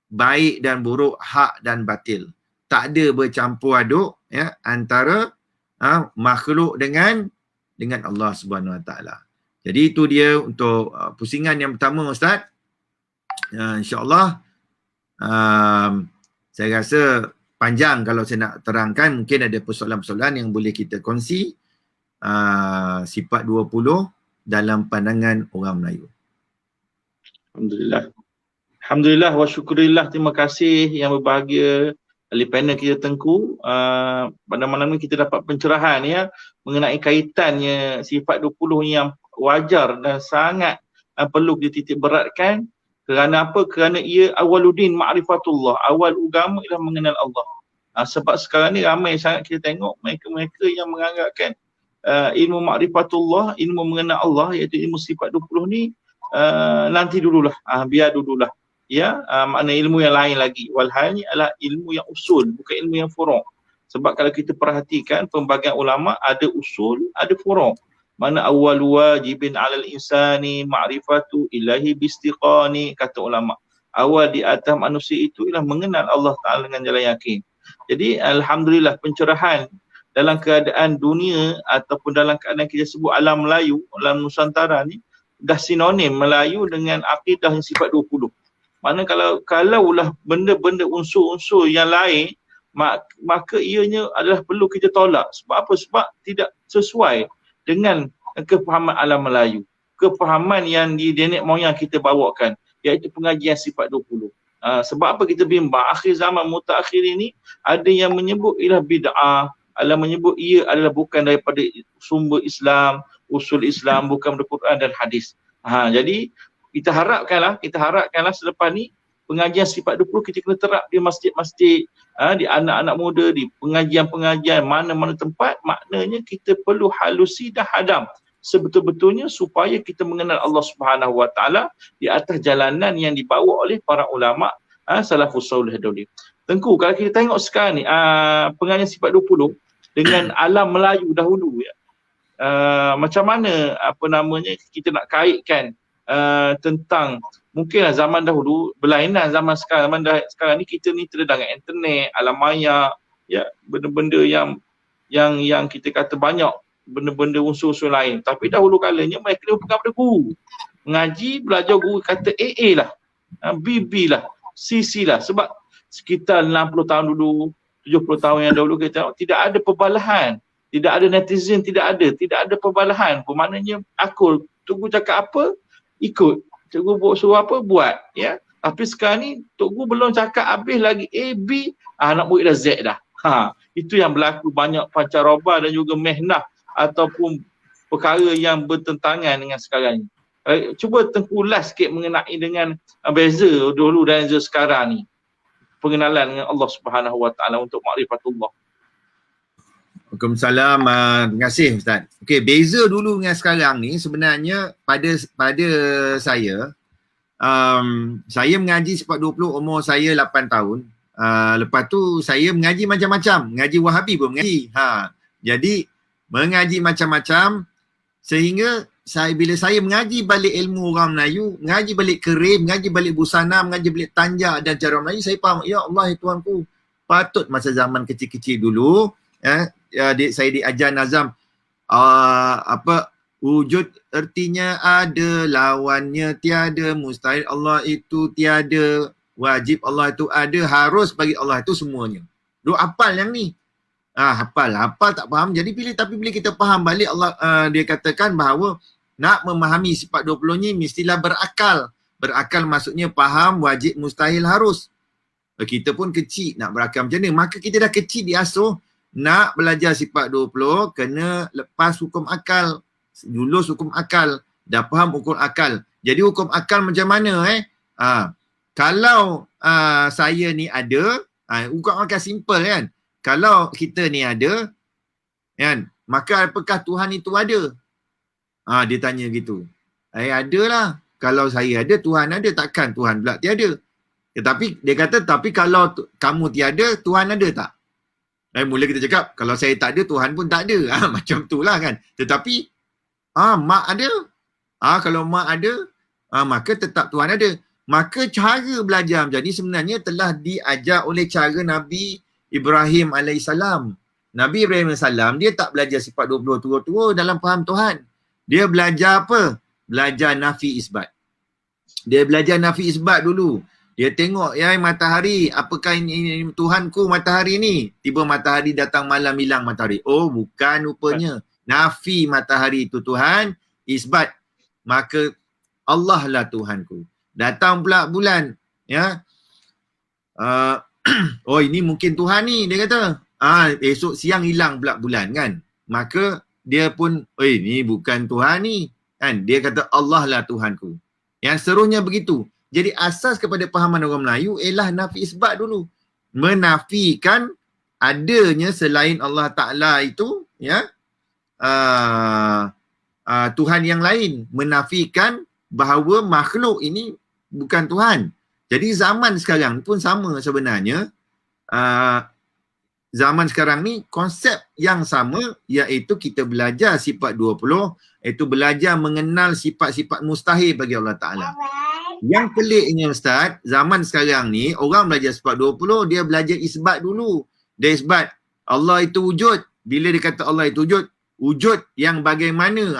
S2: baik dan buruk, hak dan batil. Tak ada bercampur aduk ya antara makhluk dengan Allah Subhanahu Wa Taala. Jadi itu dia untuk pusingan yang pertama, Ustaz. InsyaAllah saya rasa panjang kalau saya nak terangkan. Mungkin ada persoalan-persoalan yang boleh kita kongsi. Sifat 20 dalam pandangan orang Melayu.
S1: Alhamdulillah. Alhamdulillah wa syukurillah. Terima kasih yang berbahagia ahli panel kita Tengku. Pada malam ini kita dapat pencerahan ya mengenai kaitannya sifat 20 yang wajar dan sangat perlu dititik beratkan. Kerana apa? Kerana ia awaluddin ma'rifatullah. Awal agama ialah mengenal Allah. Sebab sekarang ni ramai sangat kita tengok mereka-mereka yang menganggapkan ilmu ma'rifatullah, ilmu mengenal Allah, iaitu ilmu sifat 20 ni nanti dululah, biar dululah. Ya, makna ilmu yang lain lagi. Walhal ni adalah ilmu yang usul, bukan ilmu yang furu'. Sebab kalau kita perhatikan pembagian ulama ada usul, ada furu'. Mana awal wajibin 'alal insani ma'rifatu ilahi bistiqani, kata ulama. Awal di atas manusia itu ialah mengenal Allah Ta'ala dengan jalan yakin. Jadi alhamdulillah pencerahan dalam keadaan dunia ataupun dalam keadaan kita sebut alam Melayu, alam Nusantara ni dah sinonim Melayu dengan akidah yang sifat 20. Mana kalaulah benda-benda unsur-unsur yang lain, maka ianya adalah perlu kita tolak. Sebab apa? Sebab tidak sesuai dengan kefahaman alam Melayu. Kefahaman yang di nenek moyang kita bawakan, iaitu pengajian sifat 20. Sebab apa kita bimbang? Akhir zaman mutakhir ini ada yang menyebut ialah bid'ah, ada menyebut ia adalah bukan daripada sumber Islam, usul Islam, bukan daripada Quran dan hadis. Jadi kita harapkanlah selepas ni pengajian sifat 20 kita kena terap di masjid-masjid, di anak-anak muda, di pengajian-pengajian, mana-mana tempat. Maknanya kita perlu halusi dan hadam sebetul-betulnya supaya kita mengenal Allah Subhanahu Wa Taala di atas jalanan yang dibawa oleh para ulama salafus soleh dahulu. Tengku, kalau kita tengok sekarang ni pengajian sifat 20 dengan alam Melayu dahulu ya. Macam mana kita nak kaitkan tentang mungkinlah zaman dahulu berlainan zaman sekarang. Sekarang ni kita ni terdedah dengan internet, alam maya, ya, benda-benda yang kita kata banyak benda-benda unsur-unsur lain. Tapi dahulu kalanya mereka dia pegang pada guru. Mengaji, belajar guru kata AA lah, BB lah, CC lah. Sebab sekitar 60 tahun dulu, 70 tahun yang dahulu kita tengok tidak ada perbalahan. Tidak ada netizen, tidak ada perbalahan. Maknanya aku Tok Guru cakap apa, ikut. Tok Guru suruh apa, buat. Ya. Tapi sekarang ni Tok Guru belum cakap habis lagi A, B, nak murid dah Z dah. Itu yang berlaku banyak pancaroba dan juga mehnah ataupun perkara yang bertentangan dengan sekarang ni. Cuba Tengku ulas sikit mengenai dengan beza dulu dan beza sekarang ni. Pengenalan dengan Allah Subhanahu Wa Taala untuk ma'rifatullah.
S2: Waalaikumsalam. Terima kasih Ustaz. Okey, beza dulu dengan sekarang ni sebenarnya pada saya, saya mengaji sifat 20 umur saya 8 tahun. Lepas tu saya mengaji macam-macam. Mengaji Wahabi pun mengaji. Jadi mengaji macam-macam sehingga bila saya mengaji balik ilmu orang Melayu, mengaji balik kerim, mengaji balik busana, mengaji balik tanjak dan cara Melayu, saya faham, ya Allah ya Tuhanku, patut masa zaman kecil-kecil dulu saya diajar nazam wujud ertinya ada, lawannya tiada, mustahil Allah itu tiada, wajib Allah itu ada, harus bagi Allah itu semuanya. Duk hafal yang ni. Hafal tak faham. Jadi bila kita faham balik Allah, dia katakan bahawa nak memahami sifat 20 ni mestilah berakal. Berakal maksudnya faham, wajib, mustahil, harus. Kita pun kecil nak berakal macam mana? Maka kita dah kecil diasuh nak belajar sifat 20 kena lepas hukum akal. Lulus hukum akal. Dah faham hukum akal. Jadi hukum akal macam mana Kalau saya ni ada Ukap makan simple kan. Kalau kita ni ada, kan, maka apakah Tuhan itu ada? Dia tanya gitu. Ada lah. Kalau saya ada, Tuhan ada. Takkan Tuhan pula tiada. Tetapi dia kata, tapi kalau kamu tiada, Tuhan ada tak? Mula kita cakap, kalau saya tak ada, Tuhan pun tak ada. Macam tu lah kan. Tetapi, mak ada. Kalau mak ada, maka tetap Tuhan ada. Maka cara belajar macam ni sebenarnya telah diajar oleh cara Nabi Ibrahim AS. Nabi Ibrahim AS, dia tak belajar sifat 20 tua-tua dalam faham Tuhan. Dia belajar apa? Belajar nafi isbat. Dia belajar nafi isbat dulu. Dia tengok matahari, apakah ini Tuhanku matahari ni? Tiba matahari datang malam hilang matahari. Oh, bukan rupanya. Nafi matahari itu Tuhan, isbat. Maka Allah lah Tuhanku. Datang pula bulan, oh ini mungkin Tuhan ni, dia kata. Esok siang hilang pula bulan kan. Maka dia pun, ni bukan Tuhan ni. Kan? Dia kata Allah lah Tuhanku. Yang seterusnya begitu. Jadi asas kepada pahaman orang Melayu ialah nafi isbat dulu. Menafikan adanya selain Allah Ta'ala itu, Tuhan yang lain. Menafikan bahawa makhluk ini bukan Tuhan. Jadi zaman sekarang pun sama sebenarnya. Zaman sekarang ni konsep yang sama, iaitu kita belajar sifat 20, iaitu belajar mengenal sifat-sifat mustahil bagi Allah Ta'ala. Yang peliknya Ustaz, zaman sekarang ni orang belajar sifat 20, dia belajar isbat dulu. Dia isbat Allah itu wujud. Bila dia kata Allah itu wujud, wujud yang bagaimana?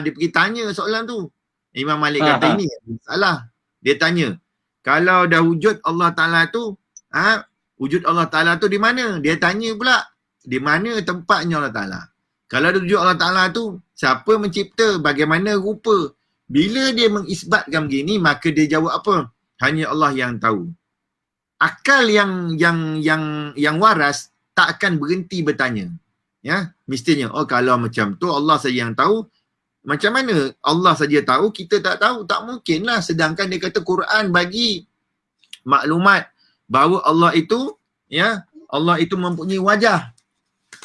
S2: Dia pergi tanya soalan tu. Imam Malik kata ini salah. Dia tanya, kalau dah wujud Allah Ta'ala tu, wujud Allah Ta'ala tu di mana? Dia tanya pula, di mana tempatnya Allah Ta'ala? Kalau ada wujud Allah Ta'ala tu, siapa mencipta? Bagaimana rupa? Bila dia mengisbatkan begini, maka dia jawab apa? Hanya Allah yang tahu. Akal yang waras tak akan berhenti bertanya. Mestinya, kalau macam tu Allah saja yang tahu. Macam mana Allah saja tahu, kita tak tahu? Tak mungkinlah. Sedangkan dia kata Quran bagi maklumat bahawa Allah itu, Allah itu mempunyai wajah.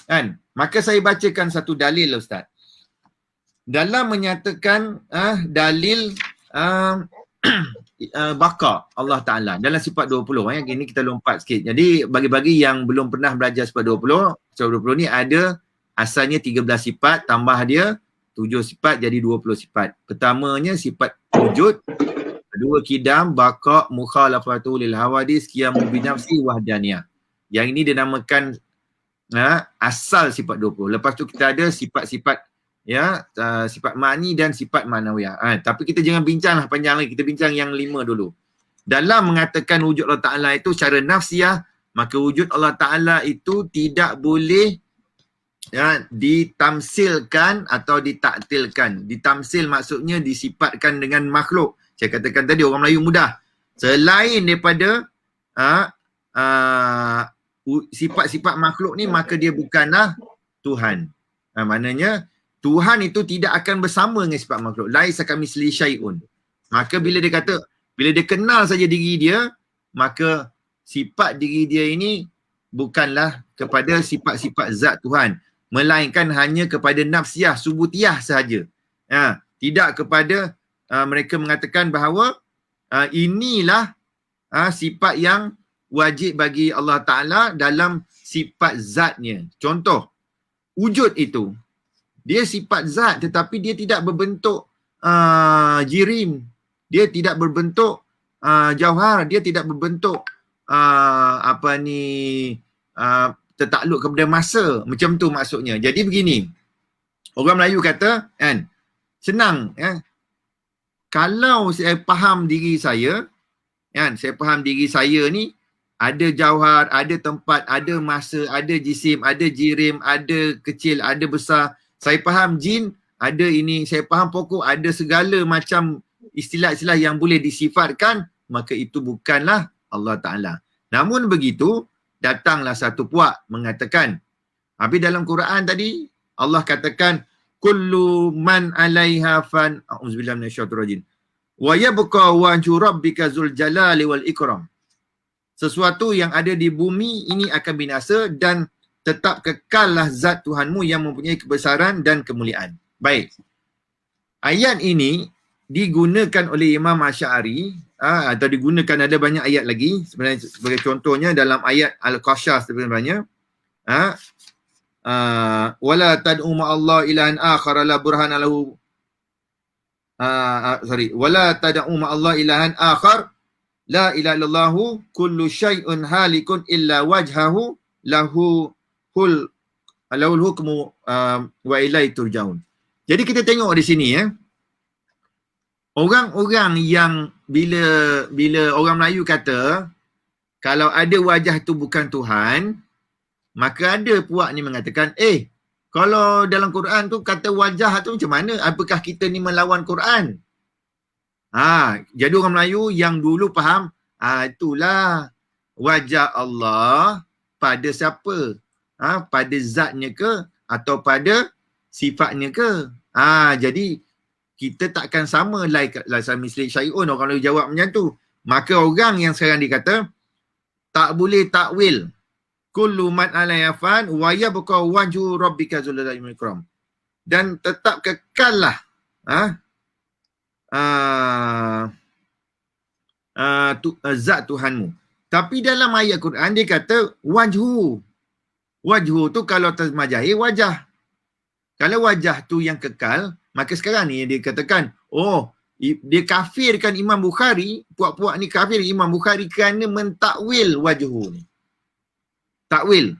S2: Kan? Maka saya bacakan satu dalil Ustaz. Dalam menyatakan dalil baka Allah Ta'ala dalam sifat 20, ini kita lompat sikit. Jadi bagi-bagi yang belum pernah belajar sifat 20, sifat 20 ni ada asalnya 13 sifat, tambah dia 7 sifat jadi 20 sifat. Pertamanya sifat wujud, kedua kidam, baka, mukhalafatu lil hawadis, qiyamu binafsi, wahdaniyah. Yang ini dinamakan asal sifat 20. Lepas tu kita ada sifat-sifat sifat ma'ni dan sifat ma'nawiyah. Tapi kita jangan bincang lah panjang lagi. Kita bincang yang 5 dulu. Dalam mengatakan wujud Allah Ta'ala itu secara nafsiyah, maka wujud Allah Ta'ala itu tidak boleh ditamsilkan atau ditaktilkan. Ditamsil maksudnya disifatkan dengan makhluk. Saya katakan tadi orang Melayu mudah. Selain daripada sifat-sifat makhluk ni, maka dia bukanlah Tuhan. Maknanya Tuhan itu tidak akan bersama dengan sifat makhluk. Laisa kamitslihi syai'un. Maka bila dia kata, bila dia kenal saja diri dia, maka sifat diri dia ini bukanlah kepada sifat-sifat zat Tuhan, melainkan hanya kepada nafsiyah, subutiyah sahaja. Tidak kepada mereka mengatakan bahawa inilah sifat yang wajib bagi Allah Ta'ala dalam sifat zatnya. Contoh, wujud itu, dia sifat zat tetapi dia tidak berbentuk jirim. Dia tidak berbentuk jauhar. Dia tidak berbentuk tertakluk kepada masa. Macam tu maksudnya. Jadi begini. Orang Melayu kata, kan, senang. Kalau saya faham diri saya, kan, saya faham diri saya ni, ada jauhar, ada tempat, ada masa, ada jisim, ada jirim, ada kecil, ada besar. Saya faham jin, ada ini. Saya faham pokok, ada segala macam istilah-istilah yang boleh disifatkan, maka itu bukanlah Allah Ta'ala. Namun begitu, datanglah satu puak mengatakan, habis dalam Quran tadi, Allah katakan, kullu man alaiha fan, a'udzubillahi minasyaitonir rajim, wa yabqa wajhu rabbika dzul jalali wal ikram. sesuatu yang ada di bumi ini akan binasa dan tetap kekallah zat Tuhanmu yang mempunyai kebesaran dan kemuliaan. Baik. Ayat ini digunakan oleh Imam Asy'ari atau digunakan, ada banyak ayat lagi sebenarnya, sebagai contohnya dalam ayat Al-Qasas sebenarnya, wala tad'u ma'allah ilahan akhar la burhana lahu wala tad'u ma'allah ilahan akhar la ilaha illallahu kullu syai'un halikun illa wajhahu lahul hukmu wa ilaihi turja'un. Jadi kita tengok di sini orang-orang yang bila orang Melayu kata kalau ada wajah tu bukan Tuhan, maka ada puak ni mengatakan, kalau dalam Quran tu kata wajah tu macam mana? Apakah kita ni melawan Quran? Jadi orang Melayu yang dulu faham, itulah wajah Allah pada siapa? Pada zatnya ke atau pada sifatnya ke? Jadi kita takkan sama like misli syai'un, orang Melayu jawab macam tu. Maka orang yang sekarang dikata tak boleh takwil kullu man alaiha fan wa yabqa wajhu rabbika dzul jalali wal ikram, dan tetap kekallah zat Tuhanmu. Tapi dalam ayat Quran dia kata wajhu tu kalau terjemah Zahir wajah. Kalau wajah tu yang kekal, maka sekarang ni dia katakan, dia kafirkan Imam Bukhari, puak-puak ni kafir Imam Bukhari kerana mentakwil wajhu ni. Takwil.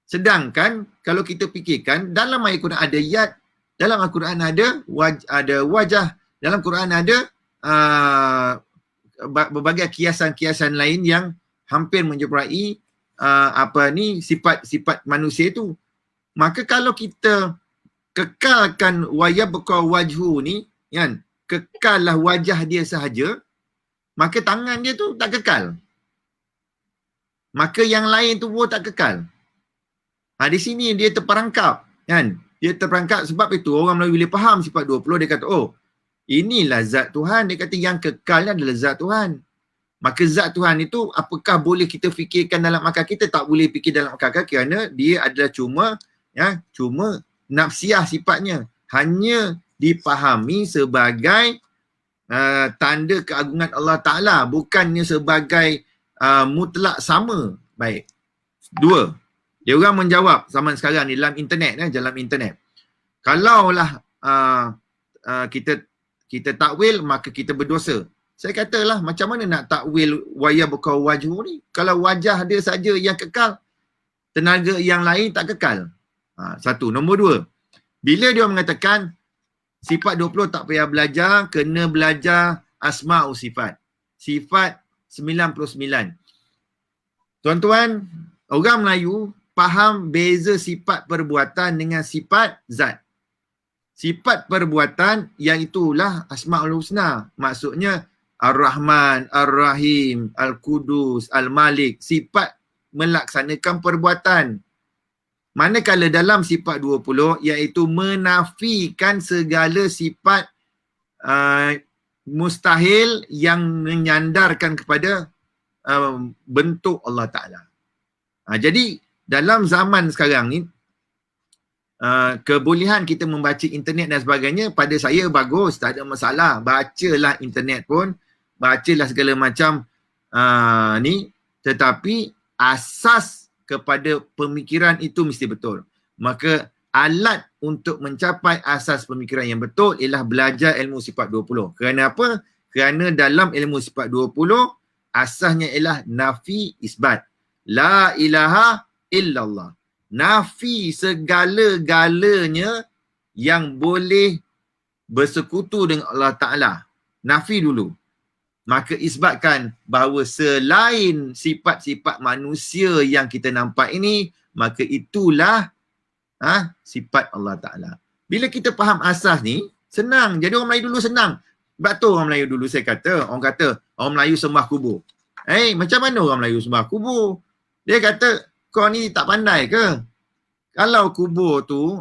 S2: Sedangkan kalau kita fikirkan dalam ayat Quran ada yad, dalam Al-Quran ada wajah, dalam Quran ada berbagai kiasan-kiasan lain yang hampir menyerupai sifat-sifat manusia itu. Maka kalau kita kekalkan wayabqa wajhu ni, kan, kekallah wajah dia sahaja, maka tangan dia tu tak kekal. Maka yang lain tu pun tak kekal. Di sini dia terperangkap, kan? Dia terperangkap, sebab itu orang Melayu bila faham sifat 20 dia kata, inilah zat Tuhan. Dia kata yang kekalnya adalah zat Tuhan. Maka zat Tuhan itu apakah boleh kita fikirkan dalam akal kita? Tak boleh fikir dalam akal kerana dia adalah cuma nafsiah sifatnya. Hanya dipahami sebagai tanda keagungan Allah Ta'ala, bukannya sebagai mutlak sama. Baik. Dua. Dia orang menjawab zaman sekarang ni dalam internet. Kalaulah kita takwil, maka kita berdosa. Saya katalah, macam mana nak takwil wayabqa wajhu ni? Kalau wajah dia saja yang kekal, tenaga yang lain tak kekal. Satu. Nombor dua, bila dia mengatakan sifat 20 tak payah belajar, kena belajar asma'u sifat. Sifat 99. Tuan-tuan, orang Melayu faham beza sifat perbuatan dengan sifat zat. Sifat perbuatan yang itulah Asma'ul Husna. Maksudnya Ar-Rahman, Ar-Rahim, Al-Qudus, Al-Malik. Sifat melaksanakan perbuatan. Manakala dalam sifat 20 iaitu menafikan segala sifat mustahil yang menyandarkan kepada bentuk Allah Ta'ala. Jadi dalam zaman sekarang ni, kebolehan kita membaca internet dan sebagainya pada saya bagus, tak ada masalah. Bacalah internet pun, bacalah segala macam ni, tetapi asas kepada pemikiran itu mesti betul. Maka alat untuk mencapai asas pemikiran yang betul ialah belajar ilmu sifat 20. Kerana apa? Kerana dalam ilmu sifat 20 asasnya ialah nafi isbat. La ilaha illallah. Nafi segala-galanya yang boleh bersekutu dengan Allah Ta'ala. Nafi dulu. Maka isbatkan bahawa selain sifat-sifat manusia yang kita nampak ini, maka itulah sifat Allah Ta'ala. Bila kita faham asas ni, senang. Jadi orang Melayu dulu senang. Sebab tu orang Melayu dulu orang kata orang Melayu sembah kubur. Macam mana orang Melayu sembah kubur? Dia kata, kau ni tak pandai ke? Kalau kubur tu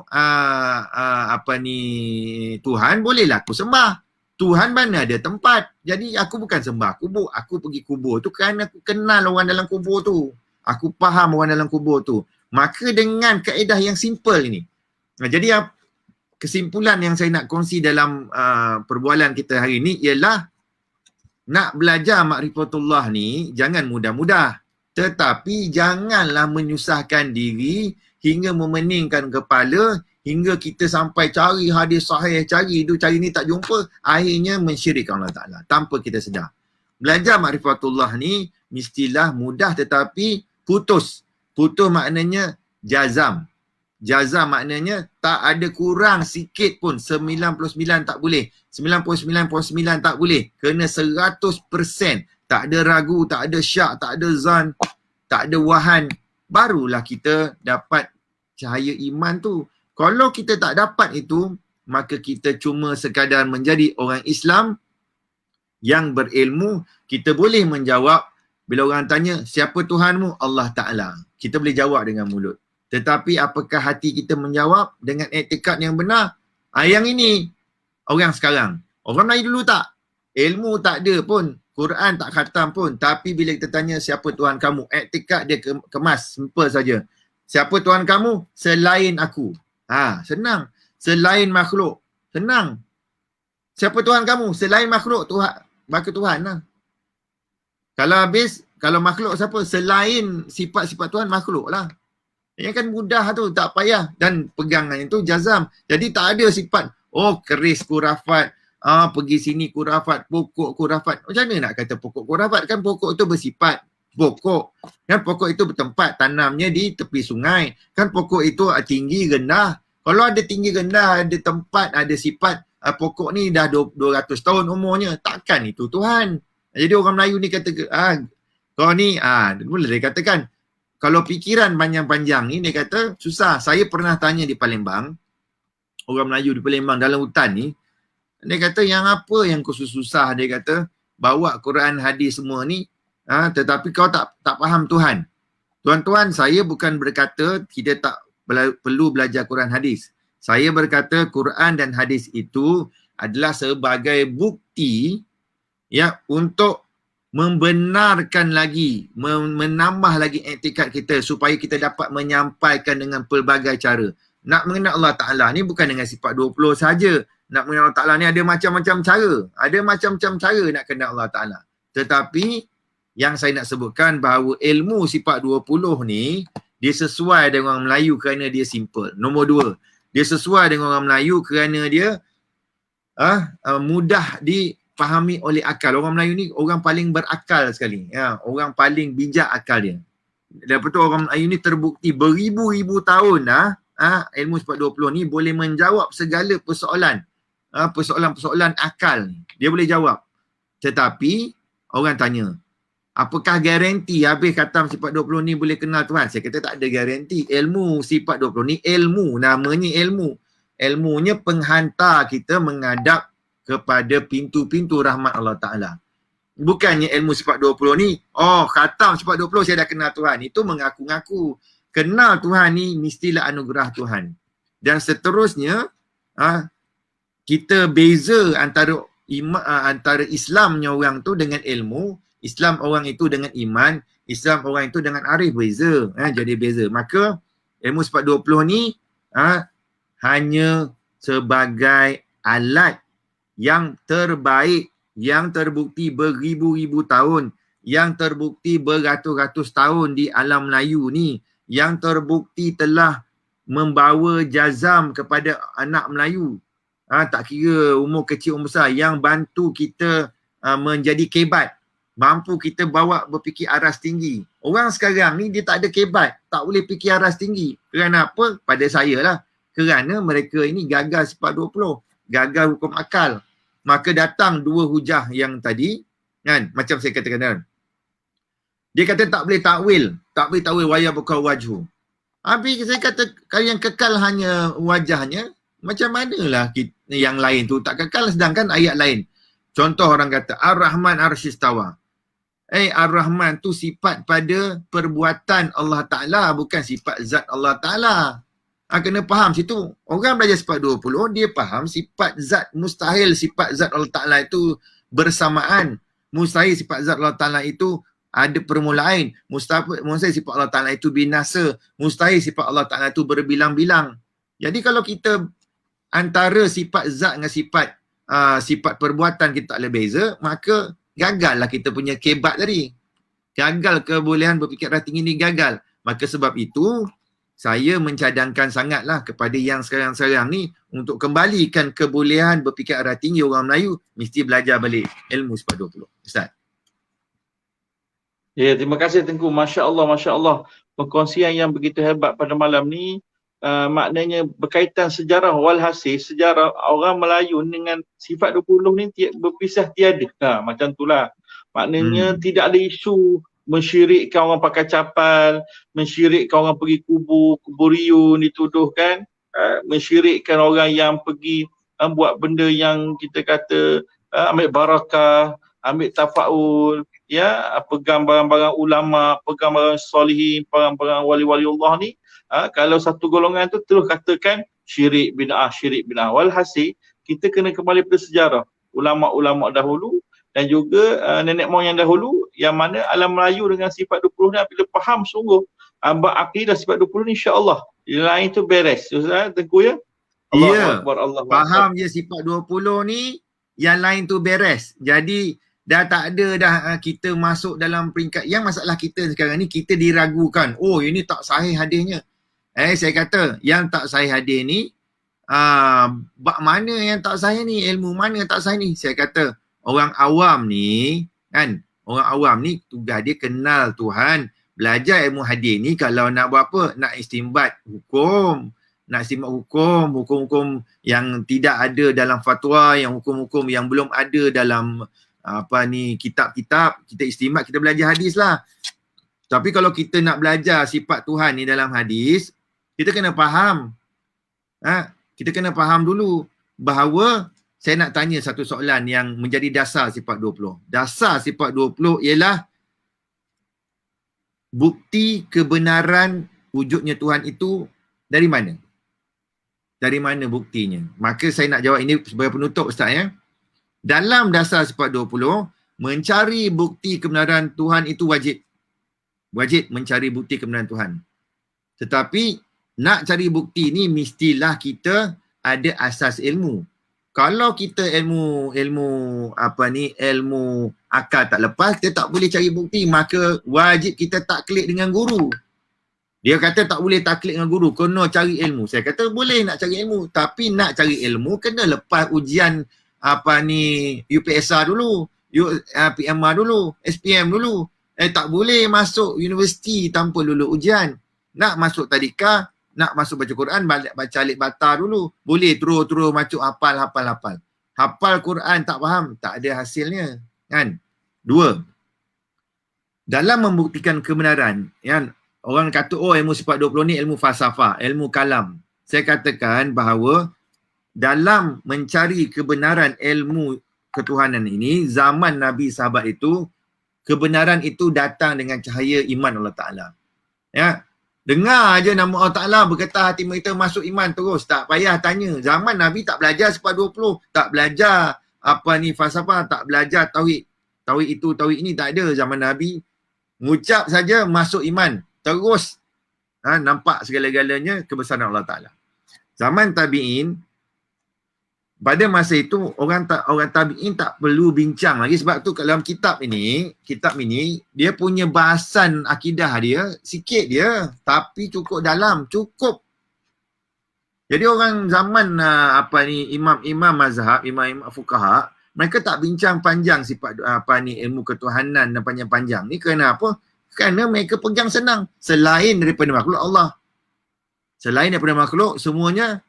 S2: Tuhan, bolehlah aku sembah. Tuhan mana ada tempat. Jadi aku bukan sembah kubur. Aku pergi kubur tu kerana aku kenal orang dalam kubur tu. Aku faham orang dalam kubur tu. Maka dengan kaedah yang simple ini. Jadi kesimpulan yang saya nak kongsi dalam perbualan kita hari ini ialah nak belajar makrifatullah ni jangan mudah-mudah. Tetapi janganlah menyusahkan diri hingga memeningkan kepala hingga kita sampai cari hadis sahih, cari ni tak jumpa, akhirnya mensyirikkan Allah Ta'ala tanpa kita sedar. Belajar makrifatullah ni mestilah mudah tetapi putus. Putus maknanya jazam. Jazam maknanya tak ada kurang sikit pun, 99 tak boleh, 99.9 tak boleh, kena 100%. Tak ada ragu, tak ada syak, tak ada zan, tak ada wahan. Barulah kita dapat cahaya iman tu. Kalau kita tak dapat itu, maka kita cuma sekadar menjadi orang Islam yang berilmu. Kita boleh menjawab bila orang tanya, siapa Tuhanmu? Allah Ta'ala. Kita boleh jawab dengan mulut. Tetapi apakah hati kita menjawab dengan etikad yang benar? Yang ini, orang sekarang. Orang Melayu dulu tak. Ilmu tak ada pun. Quran tak khatam pun. Tapi bila kita tanya siapa Tuhan kamu, etikad dia kemas. Simple saja. Siapa Tuhan kamu? Selain aku. Senang. Selain makhluk. Senang. Siapa Tuhan kamu? Selain makhluk. Tuhan. Maka Tuhan lah. Kalau makhluk siapa? Selain sifat-sifat Tuhan, makhluk lah. Yang kan mudah tu, tak payah. Dan pegangan itu jazam. Jadi tak ada sifat, keris kurafat, pergi sini kurafat, pokok kurafat. Macam mana nak kata pokok kurafat? Kan pokok itu bersifat pokok. Kan pokok itu bertempat, tanamnya di tepi sungai. Kan pokok itu tinggi, rendah. Kalau ada tinggi, rendah, ada tempat, ada sifat, pokok ni dah 200 tahun umurnya. Takkan itu Tuhan. Jadi orang Melayu ni kata, kau ni, boleh dia katakan, kalau fikiran panjang-panjang ni, dia kata, susah. Saya pernah tanya di Palembang, orang Melayu di Palembang dalam hutan ni, dia kata, yang apa yang kau susah, dia kata, bawa Quran, hadis semua ni, tetapi kau tak faham Tuhan. Tuan-tuan, saya bukan berkata kita tak perlu belajar Quran hadis. Saya berkata Quran dan hadis itu adalah sebagai bukti untuk membenarkan lagi, menambah lagi etikad kita supaya kita dapat menyampaikan dengan pelbagai cara. Nak mengenal Allah Ta'ala ni bukan dengan sifat 20 saja. Nak mengenal Allah Ta'ala ni ada macam-macam cara. Ada macam-macam cara nak kenal Allah Ta'ala. Tetapi yang saya nak sebutkan bahawa ilmu sifat 20 ni dia sesuai dengan orang Melayu kerana dia simple. Nombor 2, dia sesuai dengan orang Melayu kerana dia mudah dipahami oleh akal. Orang Melayu ni orang paling berakal sekali. Orang paling bijak akal dia. Lepas tu orang Melayu ni terbukti beribu-ribu tahun ilmu sifat 20 ni boleh menjawab segala persoalan. Persoalan-persoalan akal ni. Dia boleh jawab. Tetapi orang tanya, apakah garanti habis khatam sifat 20 ni boleh kenal Tuhan? Saya kata tak ada garanti. Ilmu sifat 20 ni ilmu. Namanya ilmu. Ilmunya penghantar kita menghadap kepada pintu-pintu rahmat Allah Ta'ala. Bukannya ilmu sifat 20 ni, khatam sifat 20 saya dah kenal Tuhan. Itu mengaku-ngaku. Kenal Tuhan ni mestilah anugerah Tuhan. Dan seterusnya, kita beza antara Islamnya orang tu dengan ilmu, Islam orang itu dengan iman, Islam orang itu dengan arif, beza. Jadi beza. Maka ilmu sifat 20 ni hanya sebagai alat yang terbaik, yang terbukti beribu-ribu tahun, yang terbukti beratus-ratus tahun di alam Melayu ni, yang terbukti telah membawa jazam kepada anak Melayu. Tak kira umur kecil, umur besar, yang bantu kita menjadi kebat. Mampu kita bawa berfikir aras tinggi. Orang sekarang ni dia tak ada kebat, tak boleh fikir aras tinggi. Kerana apa? Pada saya lah. Kerana mereka ini gagal sifat 20. Gagal hukum akal. Maka datang dua hujah yang tadi, kan? Macam saya katakan kan. Dia kata tak boleh takwil. Tak boleh takwil wajah buka wajhu. Habis saya kata kalau yang kekal hanya wajahnya, macam manalah yang lain tu tak kekal, sedangkan ayat lain. Contoh orang kata Ar-Rahman Arsyistawa. Ar-Rahman tu sifat pada perbuatan Allah Ta'ala, bukan sifat zat Allah Ta'ala. Kena faham situ. Orang belajar sifat 20, dia faham sifat zat, mustahil sifat zat Allah Ta'ala itu bersamaan. Mustahil sifat zat Allah Ta'ala itu ada permulaan. Mustahil sifat Allah Ta'ala itu binasa. Mustahil sifat Allah Ta'ala itu berbilang-bilang. Jadi kalau kita antara sifat zat dengan sifat perbuatan kita tak boleh beza, maka gagallah kita punya kebat tadi. Gagal kebolehan berfikir arah tinggi ni gagal. Maka sebab itu saya mencadangkan sangatlah kepada yang sekarang-sekarang ni untuk kembalikan kebolehan berfikir arah tinggi orang Melayu, mesti belajar balik ilmu sifat 20. Ustaz.
S1: Ya, terima kasih Tengku. Masya Allah, Masya Allah. Perkongsian yang begitu hebat pada malam ni, maknanya berkaitan sejarah, walhasil sejarah orang Melayu dengan sifat 20 ni berpisah tiada. Macam itulah. Maknanya tidak ada isu mensyirikkan orang pakai capal, mensyirikkan orang pergi kuburiun dituduhkan, mensyirikkan orang yang pergi buat benda yang kita kata ambil barakah, ambil tafaul, ya, pegang barang-barang ulama, pegang barang solihin, barang-barang wali-wali Allah ni. Kalau satu golongan tu terus katakan syirik bid'ah. Walhasil kita kena kembali pada sejarah ulama-ulama dahulu dan juga nenek moyang dahulu, yang mana alam Melayu dengan sifat 20 ni bila faham sungguh akidah sifat 20 ni, insya-Allah yang lain tu beres. Ustaz Tengku ya.
S2: Ya. Faham je sifat 20 ni, yang lain tu beres. Jadi dah tak ada dah kita masuk dalam peringkat yang masalah kita sekarang ni, kita diragukan. Oh, ini tak sahih hadisnya. Saya kata yang tak sahih hadis ni, bab mana yang tak sahih ni, ilmu mana yang tak sahih ni. Saya kata orang awam ni kan, orang awam ni tugas dia kenal Tuhan, belajar ilmu hadis ni. Kalau nak buat apa, nak istinbat hukum, nak istinbat hukum-hukum yang tidak ada dalam fatwa, yang hukum-hukum yang belum ada dalam kitab-kitab, kita istinbat, kita belajar hadis lah. Tapi kalau kita nak belajar sifat Tuhan ni dalam hadis, kita kena faham. Kita kena faham dulu bahawa saya nak tanya satu soalan yang menjadi dasar sifat 20. Dasar sifat 20 ialah bukti kebenaran wujudnya Tuhan itu dari mana? Dari mana buktinya? Maka saya nak jawab ini sebagai penutup, Ustaz ya. Dalam dasar sifat 20, mencari bukti kebenaran Tuhan itu wajib. Wajib mencari bukti kebenaran Tuhan. Tetapi nak cari bukti ni mestilah kita ada asas ilmu. Kalau kita ilmu akal tak lepas, kita tak boleh cari bukti, maka wajib kita taklid dengan guru. Dia kata tak boleh taklid dengan guru, kena cari ilmu. Saya kata boleh nak cari ilmu, tapi nak cari ilmu kena lepas ujian UPSR dulu, PMR dulu, SPM dulu. Tak boleh masuk universiti tanpa lulus ujian. Nak masuk tadika, nak masuk baca Quran, baca alif bata dulu. Boleh terus macam hafal. Hafal Quran tak faham, tak ada hasilnya. Kan? 2. Dalam membuktikan kebenaran, kan, orang kata ilmu sifat 20 ni ilmu falsafah, ilmu kalam. Saya katakan bahawa dalam mencari kebenaran ilmu ketuhanan ini, zaman Nabi sahabat itu, kebenaran itu datang dengan cahaya iman Allah Ta'ala. Ya. Dengar aja nama Allah Ta'ala, berkata hati mereka masuk iman terus. Tak payah tanya. Zaman Nabi tak belajar sifat 20. Tak belajar falsafah, tak belajar tauhid. Tauhid itu, tauhid ini tak ada zaman Nabi. Mengucap saja masuk iman. Terus nampak segala-galanya kebesaran Allah Ta'ala. Zaman tabi'in, pada masa itu orang tabi'in tak perlu bincang lagi, sebab tu dalam kitab ini dia punya bahasan akidah dia sikit dia, tapi cukup dalam, cukup. Jadi orang zaman imam-imam mazhab, imam-imam fuqaha, mereka tak bincang panjang sifat ilmu ketuhanan dan panjang-panjang ni. Kerana apa? Kerana mereka pegang senang, selain daripada makhluk Allah. Selain daripada makhluk, semuanya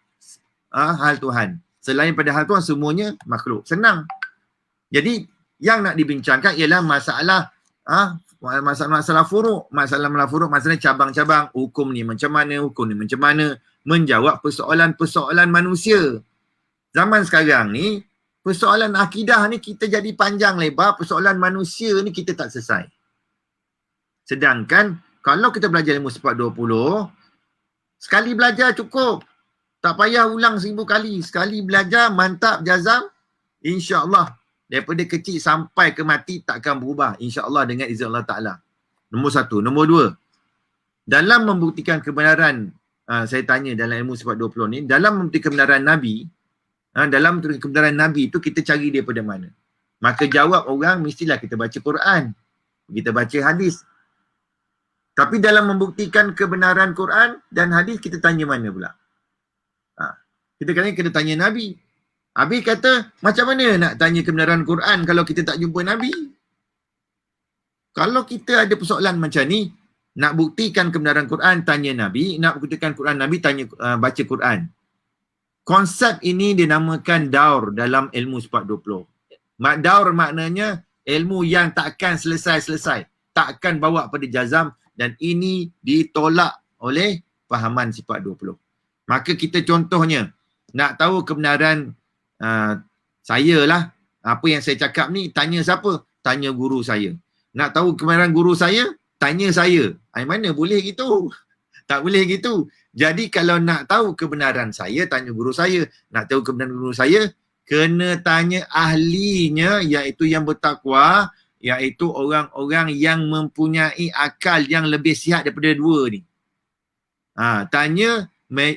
S2: hal Tuhan. Selain pada hal Tuhan, semuanya makhluk. Senang. Jadi, yang nak dibincangkan ialah masalah furuk. Masalah cabang-cabang. Hukum ni macam mana, menjawab persoalan-persoalan manusia. Zaman sekarang ni, persoalan akidah ni kita jadi panjang lebar, persoalan manusia ni kita tak selesai. Sedangkan, kalau kita belajar ilmu sifat 20, Sekali belajar cukup. Tak payah ulang 1000 kali. Sekali belajar, mantap, jazam. InsyaAllah. Daripada kecil sampai ke mati takkan berubah. InsyaAllah dengan izin Allah Ta'ala. Nombor satu. Nombor dua. Dalam membuktikan kebenaran, saya tanya dalam ilmu sifat 20 ni, dalam membuktikan kebenaran Nabi, dalam membuktikan kebenaran Nabi itu kita cari daripada mana? Maka jawab orang, mestilah kita baca Quran. Kita baca hadis. Tapi dalam membuktikan kebenaran Quran dan hadis, kita tanya mana pula? Kita kena tanya Nabi. Habis kata, macam mana nak tanya kebenaran Quran kalau kita tak jumpa Nabi? Kalau kita ada persoalan macam ni, nak buktikan kebenaran Quran, tanya Nabi. Nak buktikan Quran Nabi, tanya baca Quran. Konsep ini dinamakan daur dalam ilmu sifat 20. Daur maknanya ilmu yang takkan selesai-selesai. Takkan bawa pada jazam, dan ini ditolak oleh fahaman sifat 20. Maka kita contohnya, nak tahu kebenaran saya lah, apa yang saya cakap ni, tanya siapa? Tanya guru saya. Nak tahu kebenaran guru saya? Tanya saya. Mana boleh gitu? Tak boleh gitu. Jadi kalau nak tahu kebenaran saya, tanya guru saya. Nak tahu kebenaran guru saya, kena tanya ahlinya, iaitu yang bertakwa, iaitu orang-orang yang mempunyai akal yang lebih sihat daripada dua ni. Tanya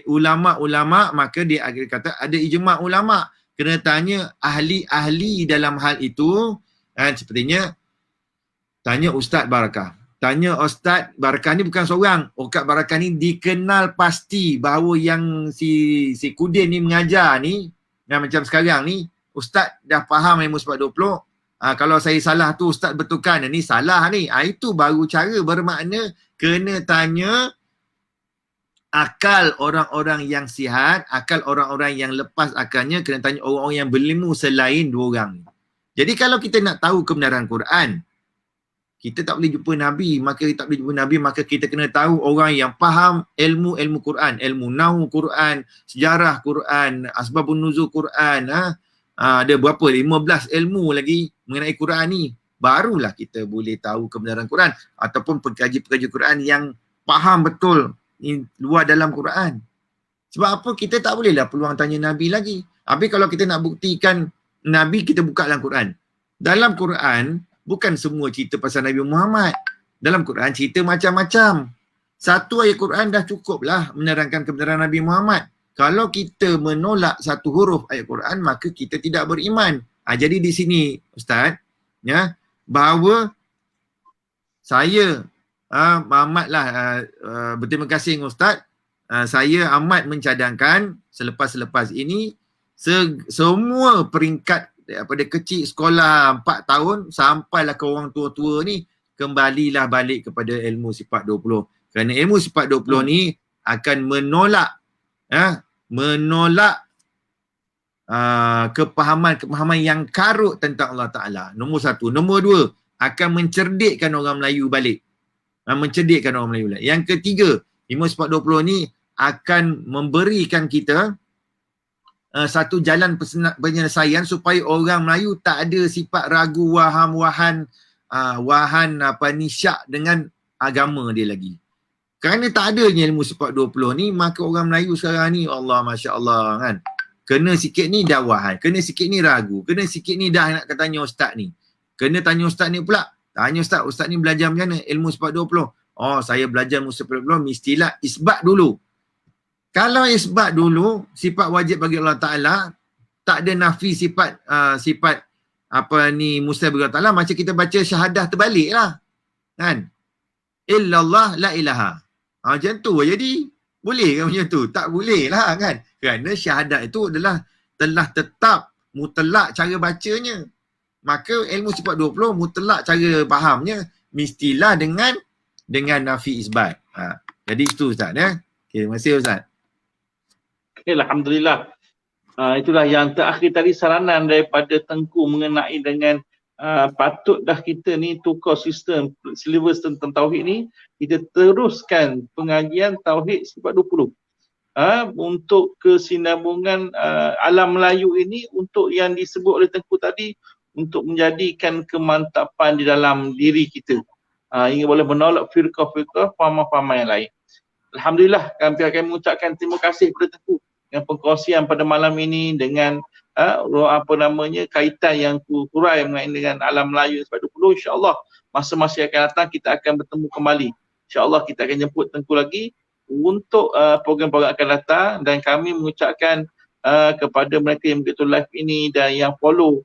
S2: ulama'-ulama', maka dia akan kata ada ijma' ulama'. Kena tanya ahli-ahli dalam hal itu. Sepertinya tanya Ustaz Barakah. Tanya Ustaz Barakah ni bukan seorang. Ustaz Barakah ni dikenal pasti bahawa yang si Kudin ni mengajar ni, macam sekarang ni, Ustaz dah faham ilmu sifat 20. Kalau saya salah tu Ustaz betulkan, ni salah ni. Itu baru cara bermakna kena tanya akal orang-orang yang sihat, akal orang-orang yang lepas akalnya, kena tanya orang-orang yang berilmu selain dua orang ni. Jadi kalau kita nak tahu kebenaran Quran, kita tak boleh jumpa Nabi, maka kita kena tahu orang yang faham ilmu-ilmu Quran, ilmu nahwu Quran, sejarah Quran, asbabun nuzul Quran, ada berapa? 15 ilmu lagi mengenai Quran ni. Barulah kita boleh tahu kebenaran Quran, ataupun pengkaji-pengkaji Quran yang faham betul luar dalam Quran. Sebab apa? Kita tak bolehlah peluang tanya Nabi lagi. Habis kalau kita nak buktikan Nabi, kita buka dalam Quran. Dalam Quran, bukan semua cerita pasal Nabi Muhammad. Dalam Quran cerita macam-macam. Satu ayat Quran dah cukup lah menerangkan kebenaran Nabi Muhammad. Kalau kita menolak satu huruf ayat Quran, maka kita tidak beriman. Jadi di sini Ustaz, bahawa saya amat lah berterima kasih dengan Ustaz. Saya amat mencadangkan selepas ini semua peringkat daripada kecil sekolah 4 tahun sampailah ke orang tua-tua ni, kembalilah balik kepada ilmu sifat 20. Kerana ilmu sifat 20 ni akan menolak kepahaman yang karut tentang Allah Ta'ala. Nombor satu. Nombor dua, akan mencerdikkan orang Melayu balik. Yang ketiga, ilmu sifat 20 ni akan memberikan kita satu jalan penyelesaian supaya orang Melayu tak ada sifat ragu, wahan syak dengan agama dia lagi. Kerana tak adanya ilmu sifat 20 ni, maka orang Melayu sekarang ni, Allah, Masya Allah kan, kena sikit ni dah wahan, kena sikit ni ragu, kena sikit ni dah nak tanya Ustaz ni, kena tanya Ustaz ni pula. Tanya Ustaz ni belajar macam mana ilmu sifat 20? Oh, saya belajar ilmu sifat 20, mestilah isbat dulu. Kalau isbat dulu, sifat wajib bagi Allah Ta'ala, tak ada nafi sifat mustahil bagi Allah Ta'ala, macam kita baca syahadah terbalik lah. Kan? Illallah la ilaha. Macam tu jadi. Boleh kan macam tu? Tak boleh lah kan? Kerana syahadat itu adalah telah tetap mutlak cara bacanya. Maka ilmu sifat 20 mutlak cara fahamnya mestilah dengan nafi isbat. Jadi itu Ustaz ya. Okay, terima kasih Ustaz.
S1: Okay, Alhamdulillah. Itulah yang terakhir tadi saranan daripada Tengku mengenai dengan patut dah kita ni tukar sistem silibus tentang tauhid ni, kita teruskan pengajian tauhid sifat 20 untuk kesinambungan alam Melayu ini, untuk yang disebut oleh Tengku tadi, untuk menjadikan kemantapan di dalam diri kita hingga boleh menolak firqah-firqah, faham-faham yang lain. Alhamdulillah, kami akan mengucapkan terima kasih kepada Tengku yang perkongsian pada malam ini dengan kaitan yang kurai mengenai dengan alam Melayu sebab 20. InsyaAllah masa-masa yang akan datang kita akan bertemu kembali. InsyaAllah kita akan jemput Tengku lagi untuk program-program akan datang, dan kami mengucapkan kepada mereka yang begitu live ini dan yang follow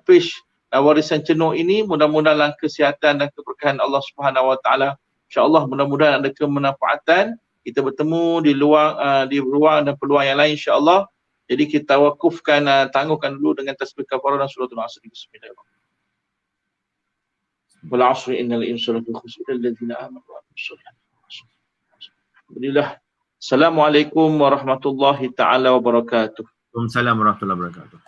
S1: page Warisan Cenuh ini, mudah-mudahan dalam kesihatan dan keberkahan Allah Subhanahu Wa Taala. InsyaAllah mudah-mudahan ada kemanfaatan. Kita bertemu di ruang dan peluang yang lain insyaAllah. Jadi kita wakufkan, tangguhkan dulu dengan tasbih kafarah dan suratul asr. Bismillahirrahmanirrahim. Wal 'asri innal insana lafi khusr illa allazina amanu wa 'amilus shalihat. Alhamdulillah. Assalamualaikum warahmatullahi taala wabarakatuh.
S2: Waalaikumsalam warahmatullahi wabarakatuh.